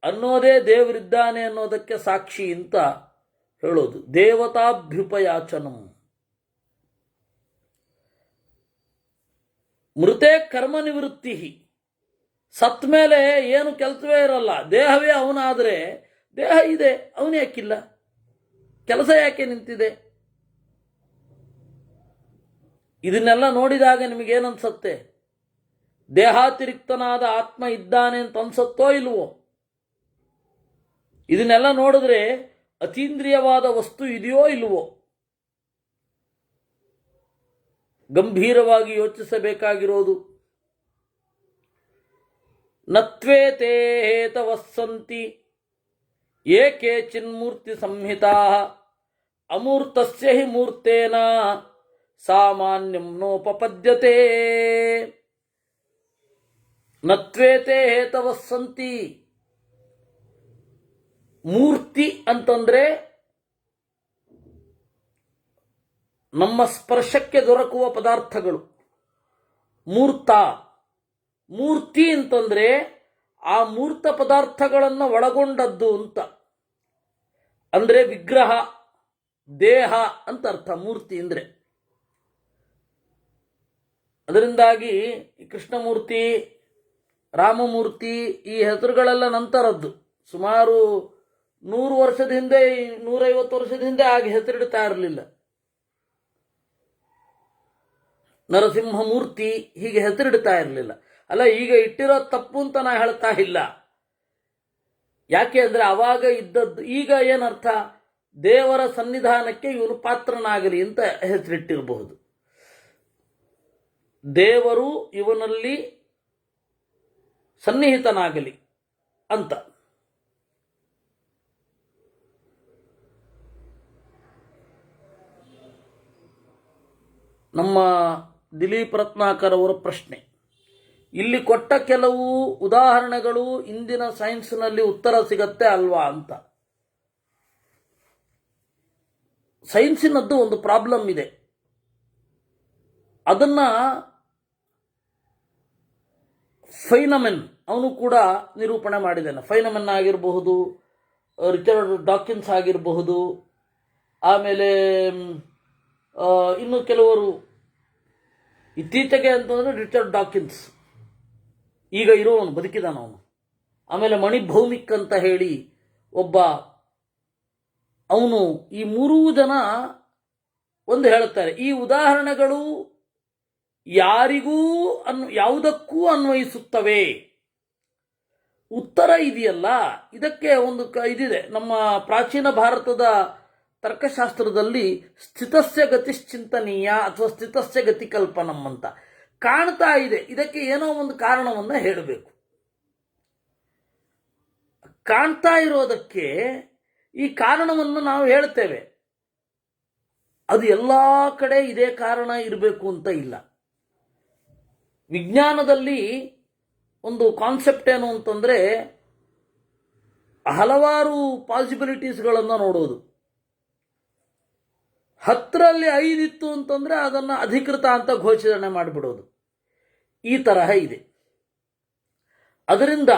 ಅನ್ನೋದೇ ದೇವರಿದ್ದಾನೆ ಅನ್ನೋದಕ್ಕೆ ಸಾಕ್ಷಿ ಅಂತ ಹೇಳೋದು. ದೇವತಾಭ್ಯುಪಯಾಚನಂ. ಮೃತೆ ಕರ್ಮ ನಿವೃತ್ತಿ. ಸತ್ ಮೇಲೆ ಏನು ಕೆಲಸವೇ ಇರಲ್ಲ. ದೇಹವೇ ಅವನಾದರೆ ದೇಹ ಇದೆ, ಅವನು ಯಾಕಿಲ್ಲ? ಕೆಲಸ ಯಾಕೆ ನಿಂತಿದೆ? ಇದನ್ನೆಲ್ಲ ನೋಡಿದಾಗ ನಿಮಗೇನನ್ಸತ್ತೆ? ದೇಹಾತಿರಿಕ್ತನಾದ ಆತ್ಮ ಇದ್ದಾನೆ ಅಂತ ಅನ್ಸತ್ತೋ ಇಲ್ವೋ? ಇದನ್ನೆಲ್ಲ ನೋಡಿದ್ರೆ ಅತೀಂದ್ರಿಯವಾದ ವಸ್ತು ಇದೆಯೋ ಇಲ್ವೋ? ಗಂಭೀರವಾಗಿ ಯೋಚಿಸಬೇಕಾಗಿರೋದು. ನತ್ವೇತೇ ಹೇತವಸ್ಸಂತಿ ಏಕೆ ಚಿನ್ಮೂರ್ತಿ ಸಂಹಿತಾ ಅಮೂರ್ತಸ್ಯ ಹಿ ಮೂರ್ತೇನ ಸಾಮಾನ್ಯಂ ನೋಪಪದ್ಯತೆ. ನತ್ವೇತೇ ಹೇತವಸ್ಸಂತಿ. ಮೂರ್ತಿ ಅಂತಂದ್ರೆ ನಮ್ಮ ಸ್ಪರ್ಶಕ್ಕೆ ದೊರಕುವ ಪದಾರ್ಥಗಳು. ಮೂರ್ತ ಮೂರ್ತಿ ಅಂತಂದರೆ ಆ ಮೂರ್ತ ಪದಾರ್ಥಗಳನ್ನು ಒಳಗೊಂಡದ್ದು ಅಂತ. ಅಂದರೆ ವಿಗ್ರಹ, ದೇಹ ಅಂತ ಅರ್ಥ ಮೂರ್ತಿ ಅಂದರೆ. ಅದರಿಂದಾಗಿ ಕೃಷ್ಣಮೂರ್ತಿ, ರಾಮಮೂರ್ತಿ ಈ ಹೆಸರುಗಳೆಲ್ಲ ನಂತರದ್ದು. ಸುಮಾರು 100 ವರ್ಷದ ಹಿಂದೆ, 150 ವರ್ಷದ ಹಿಂದೆ ಆಗಿ ಹೆಸರಿಡ್ತಾ ಇರಲಿಲ್ಲ. ನರಸಿಂಹಮೂರ್ತಿ ಹೀಗೆ ಹೆಸರಿಡ್ತಾ ಇರಲಿಲ್ಲ. ಅಲ್ಲ, ಈಗ ಇಟ್ಟಿರೋ ತಪ್ಪು ಅಂತ ನಾ ಹೇಳ್ತಾ ಇಲ್ಲ. ಯಾಕೆ ಅಂದರೆ ಅವಾಗ ಇದ್ದದ್ದು. ಈಗ ಏನರ್ಥ, ದೇವರ ಸನ್ನಿಧಾನಕ್ಕೆ ಇವನು ಪಾತ್ರನಾಗಲಿ ಅಂತ ಹೆಸರಿಟ್ಟಿರಬಹುದು. ದೇವರು ಇವನಲ್ಲಿ ಸನ್ನಿಹಿತನಾಗಲಿ ಅಂತ. ನಮ್ಮ ದಿಲೀಪ್ ರತ್ನಾಕರ್ ಅವರ ಪ್ರಶ್ನೆ, ಇಲ್ಲಿ ಕೊಟ್ಟ ಕೆಲವು ಉದಾಹರಣೆಗಳು ಇಂದಿನ ಸೈನ್ಸ್ನಲ್ಲಿ ಉತ್ತರ ಸಿಗತ್ತೆ ಅಲ್ವಾ ಅಂತ. ಸೈನ್ಸಿನದ್ದು ಒಂದು ಪ್ರಾಬ್ಲಮ್ ಇದೆ. ಅದನ್ನ ಫೈನಮೆನ್ ಅವನು ಕೂಡ ನಿರೂಪಣೆ ಮಾಡಿದ್ದಾನೆ. ಫೈನಮೆನ್ ಆಗಿರಬಹುದು, ರಿಚರ್ಡ್ ಡಾಕಿನ್ಸ್ ಆಗಿರಬಹುದು, ಆಮೇಲೆ ಇನ್ನು ಕೆಲವರು ಇತ್ತೀಚೆಗೆ ಅಂತಂದರೆ ರಿಚರ್ಡ್ ಡಾಕಿನ್ಸ್, ಈಗ ಇರೋವನು, ಬದುಕಿದಾನವನು. ಆಮೇಲೆ ಮಣಿಭೌಮಿಕ್ ಅಂತ ಹೇಳಿ ಒಬ್ಬ, ಅವನು. ಈ ಮೂರೂ ಜನ ಒಂದು ಹೇಳುತ್ತಾರೆ, ಈ ಉದಾಹರಣೆಗಳು ಯಾರಿಗೂ ಯಾವುದಕ್ಕೂ ಅನ್ವಯಿಸುತ್ತವೆ. ಉತ್ತರ ಇದೆಯಲ್ಲ, ಇದಕ್ಕೆ ಒಂದು ಇದಿದೆ. ನಮ್ಮ ಪ್ರಾಚೀನ ಭಾರತದ ತರ್ಕಶಾಸ್ತ್ರದಲ್ಲಿ ಸ್ಥಿತಸ್ಯ ಗತಿಶ್ಚಿಂತನೀಯ ಅಥವಾ ಸ್ಥಿತಸ್ಯ ಗತಿ ಕಲ್ಪನಂ ಅಂತ ಕಾಣ್ತಾ ಇದೆ. ಇದಕ್ಕೆ ಏನೋ ಒಂದು ಕಾರಣವನ್ನು ಹೇಳಬೇಕು. ಕಾಣ್ತಾ ಇರೋದಕ್ಕೆ ಈ ಕಾರಣವನ್ನು ನಾವು ಹೇಳ್ತೇವೆ. ಅದು ಎಲ್ಲ ಕಡೆ ಇದೇ ಕಾರಣ ಇರಬೇಕು ಅಂತ ಇಲ್ಲ. ವಿಜ್ಞಾನದಲ್ಲಿ ಒಂದು ಕಾನ್ಸೆಪ್ಟ್ ಏನು ಅಂತಂದರೆ, ಹಲವಾರು ಪಾಸಿಬಿಲಿಟೀಸ್ಗಳನ್ನು ನೋಡೋದು. 10ರಲ್ಲಿ 5 ಇತ್ತು ಅಂತಂದರೆ ಅದನ್ನು ಅಧಿಕೃತ ಅಂತ ಘೋಷಣೆ ಮಾಡಿಬಿಡೋದು. ಈ ತರಹ ಇದೆ. ಅದರಿಂದ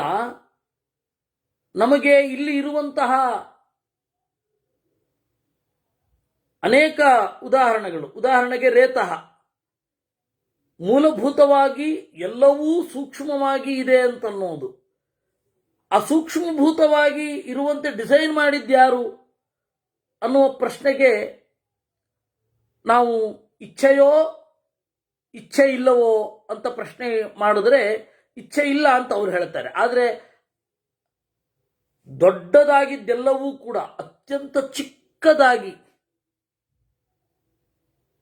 ನಮಗೆ ಇಲ್ಲಿ ಇರುವಂತಹ ಅನೇಕ ಉದಾಹರಣೆಗಳು, ಉದಾಹರಣೆಗೆ ರೇತಃ, ಮೂಲಭೂತವಾಗಿ ಎಲ್ಲವೂ ಸೂಕ್ಷ್ಮವಾಗಿ ಇದೆ ಅಂತನ್ನೋದು. ಆ ಸೂಕ್ಷ್ಮಭೂತವಾಗಿ ಇರುವಂತೆ ಡಿಸೈನ್ ಮಾಡಿದ್ಯಾರು ಅನ್ನುವ ಪ್ರಶ್ನೆಗೆ ನಾವು ಇಚ್ಛೆಯೋ ಇಚ್ಛೆ ಇಲ್ಲವೋ ಅಂತ ಪ್ರಶ್ನೆ ಮಾಡಿದ್ರೆ ಇಚ್ಛೆ ಇಲ್ಲ ಅಂತ ಅವ್ರು ಹೇಳ್ತಾರೆ. ಆದರೆ ದೊಡ್ಡದಾಗಿದ್ದೆಲ್ಲವೂ ಕೂಡ ಅತ್ಯಂತ ಚಿಕ್ಕದಾಗಿ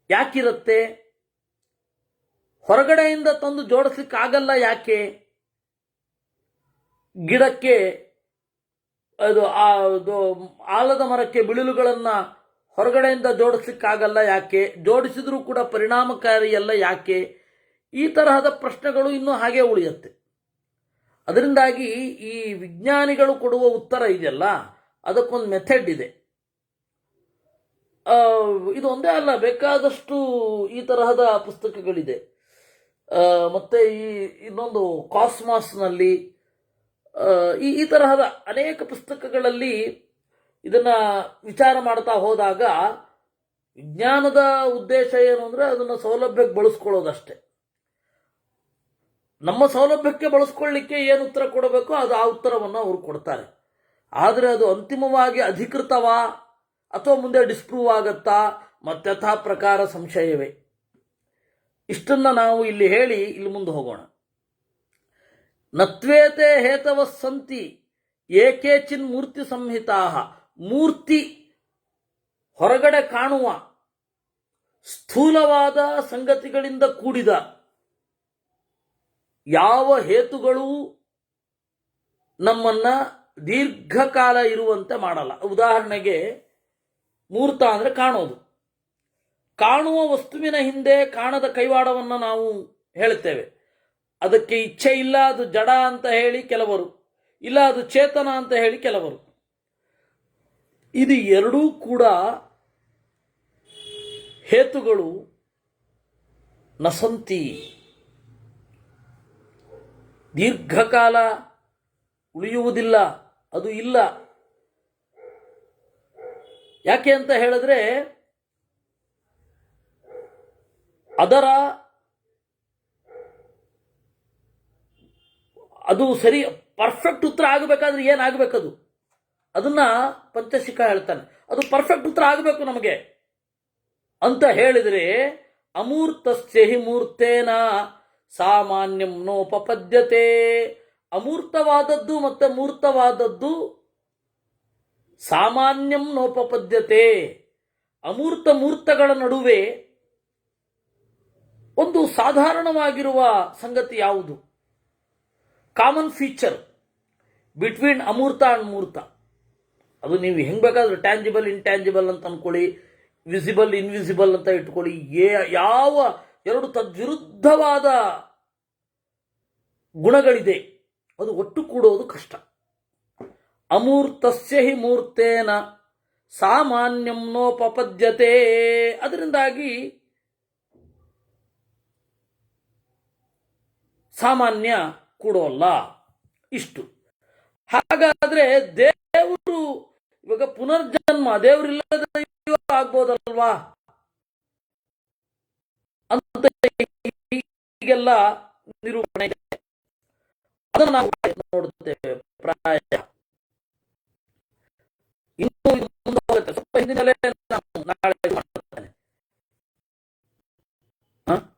ಯಾಕಿರುತ್ತೆ? ಹೊರಗಡೆಯಿಂದ ತಂದು ಜೋಡಿಸ್ಲಿಕ್ಕಾಗಲ್ಲ. ಯಾಕೆ? ಗಿಡಕ್ಕೆ, ಅದು ಆಲದ ಮರಕ್ಕೆ ಬಿಳಿಲುಗಳನ್ನು ಹೊರಗಡೆಯಿಂದ ಜೋಡಿಸ್ಲಿಕ್ಕಾಗಲ್ಲ. ಯಾಕೆ? ಜೋಡಿಸಿದ್ರೂ ಕೂಡ ಪರಿಣಾಮಕಾರಿಯಲ್ಲ. ಯಾಕೆ? ಈ ತರಹದ ಪ್ರಶ್ನೆಗಳು ಇನ್ನೂ ಹಾಗೆ ಉಳಿಯುತ್ತೆ. ಅದರಿಂದಾಗಿ ಈ ವಿಜ್ಞಾನಿಗಳು ಕೊಡುವ ಉತ್ತರ ಇದೆಯಲ್ಲ, ಅದಕ್ಕೊಂದು ಮೆಥಡ್ ಇದೆ. ಇದು ಒಂದೇ ಅಲ್ಲ, ಬೇಕಾದಷ್ಟು ಈ ತರಹದ ಪುಸ್ತಕಗಳಿದೆ. ಮತ್ತು ಇನ್ನೊಂದು ಕಾಸ್ಮಾಸ್ನಲ್ಲಿ ಈ ತರಹದ ಅನೇಕ ಪುಸ್ತಕಗಳಲ್ಲಿ ಇದನ್ನು ವಿಚಾರ ಮಾಡ್ತಾ ಹೋದಾಗ ವಿಜ್ಞಾನದ ಉದ್ದೇಶ ಏನು ಅಂದರೆ ಅದನ್ನು ಸೌಲಭ್ಯಕ್ಕೆ ಬಳಸ್ಕೊಳ್ಳೋದಷ್ಟೇ. ನಮ್ಮ ಸೌಲಭ್ಯಕ್ಕೆ ಬಳಸ್ಕೊಳ್ಳಿಕ್ಕೆ ಏನು ಉತ್ತರ ಕೊಡಬೇಕೋ ಅದು ಆ ಉತ್ತರವನ್ನು ಅವರು ಕೊಡ್ತಾರೆ. ಆದರೆ ಅದು ಅಂತಿಮವಾಗಿ ಅಧಿಕೃತವಾ ಅಥವಾ ಮುಂದೆ ಡಿಸ್ಪ್ರೂವ್ ಆಗತ್ತಾ ಮತ್ಯಥಾ ಪ್ರಕಾರ ಸಂಶಯವೇ. ಇಷ್ಟನ್ನು ನಾವು ಇಲ್ಲಿ ಹೇಳಿ ಇಲ್ಲಿ ಮುಂದೆ ಹೋಗೋಣ. ನತ್ವೇತೆ ಹೇತವಸ್ಸಂತಿ ಏಕೇಚಿನ್ ಮೂರ್ತಿ ಸಂಹಿತಾ. ಮೂರ್ತಿ ಹೊರಗಡೆ ಕಾಣುವ ಸ್ಥೂಲವಾದ ಸಂಗತಿಗಳಿಂದ ಕೂಡಿದ ಯಾವ ಹೇತುಗಳು ನಮ್ಮನ್ನ ದೀರ್ಘಕಾಲ ಇರುವಂತೆ ಮಾಡಲ್ಲ. ಉದಾಹರಣೆಗೆ ಮೂರ್ತ ಅಂದರೆ ಕಾಣೋದು. ಕಾಣುವ ವಸ್ತುವಿನ ಹಿಂದೆ ಕಾಣದ ಕೈವಾಡವನ್ನು ನಾವು ಹೇಳ್ತೇವೆ. ಅದಕ್ಕೆ ಇಚ್ಛೆ ಇಲ್ಲ, ಅದು ಜಡ ಅಂತ ಹೇಳಿ ಕೆಲವರು, ಇಲ್ಲ ಅದು ಚೇತನ ಅಂತ ಹೇಳಿ ಕೆಲವರು. ಇದು ಎರಡೂ ಕೂಡ ಹೇತುಗಳು ನಸಂತಿ. ದೀರ್ಘಕಾಲ ಉಳಿಯುವುದಿಲ್ಲ, ಅದು ಇಲ್ಲ. ಯಾಕೆ ಅಂತ ಹೇಳಿದ್ರೆ ಅದು ಸರಿ ಪರ್ಫೆಕ್ಟ್ ಉತ್ತರ ಆಗಬೇಕಾದ್ರೆ ಏನಾಗಬೇಕದು, ಅದನ್ನ ಪಂಚಶಿಖ ಹೇಳ್ತಾನೆ. ಅದು ಪರ್ಫೆಕ್ಟ್ ಉತ್ತರ ಆಗಬೇಕು ನಮಗೆ ಅಂತ ಹೇಳಿದ್ರೆ ಅಮೂರ್ತಸ್ಯ ಹಿ ಮೂರ್ತೇನ ಸಾಮಾನ್ಯಂ ನೋಪಪದ್ಯತೆ. ಅಮೂರ್ತವಾದದ್ದು ಮತ್ತೆ ಮೂರ್ತವಾದದ್ದು ಸಾಮಾನ್ಯಂ ನೋಪಪದ್ಯತೆ. ಅಮೂರ್ತ ಮೂರ್ತಗಳ ನಡುವೆ ಒಂದು ಸಾಧಾರಣವಾಗಿರುವ ಸಂಗತಿ ಯಾವುದು? ಕಾಮನ್ ಫೀಚರ್ ಬಿಟ್ವೀನ್ ಅಮೂರ್ತ ಅಂಡ್ ಮೂರ್ತ. ಅದು ನೀವು ಹೆಂಗ್ ಬೇಕಾದ್ರೆ ಟ್ಯಾಂಜಿಬಲ್ ಇಂಟ್ಯಾಂಜಿಬಲ್ ಅಂತ ಅನ್ಕೊಳ್ಳಿ, ವಿಸಿಬಲ್ ಇನ್ವಿಸಿಬಲ್ ಅಂತ ಇಟ್ಕೊಳ್ಳಿ. ಯಾವ ಎರಡು ತದ್ವಿರುದ್ಧವಾದ ಗುಣಗಳಿದೆ, ಅದು ಒಟ್ಟು ಕೂಡೋದು ಕಷ್ಟ. ಅಮೂರ್ತಸ್ಯ ಹಿ ಮೂರ್ತೇನ ಸಾಮಾನ್ಯಂ ನೋಪಪದ್ಯತೆ. ಅದರಿಂದಾಗಿ ಸಾಮಾನ್ಯ ಕೂಡೋಲ್ಲ. ಇಷ್ಟು. ಹಾಗಾದ್ರೆ ದೇವರು ಇವಾಗ ಪುನರ್ಜನ್ಮ ದೇವರಿಲ್ಲದ ಆಗ್ಬೋದಲ್ವಾ ಅಂತ ಹೀಗೆಲ್ಲ ನಿರೂಪಣೆ ಇದೆ. ಅದನ್ನು ನಾವು ನೋಡುತ್ತೇವೆ. ಪ್ರಾಯ ಇನ್ನೂ ಮುಂದೆ ಹೋಗುತ್ತೆ. ಸ್ವಲ್ಪ ಹಿಂದಿನಲ್ಲೇ ನಾವು ನಾಳೆ ಮಾಡ್ತೇನೆ.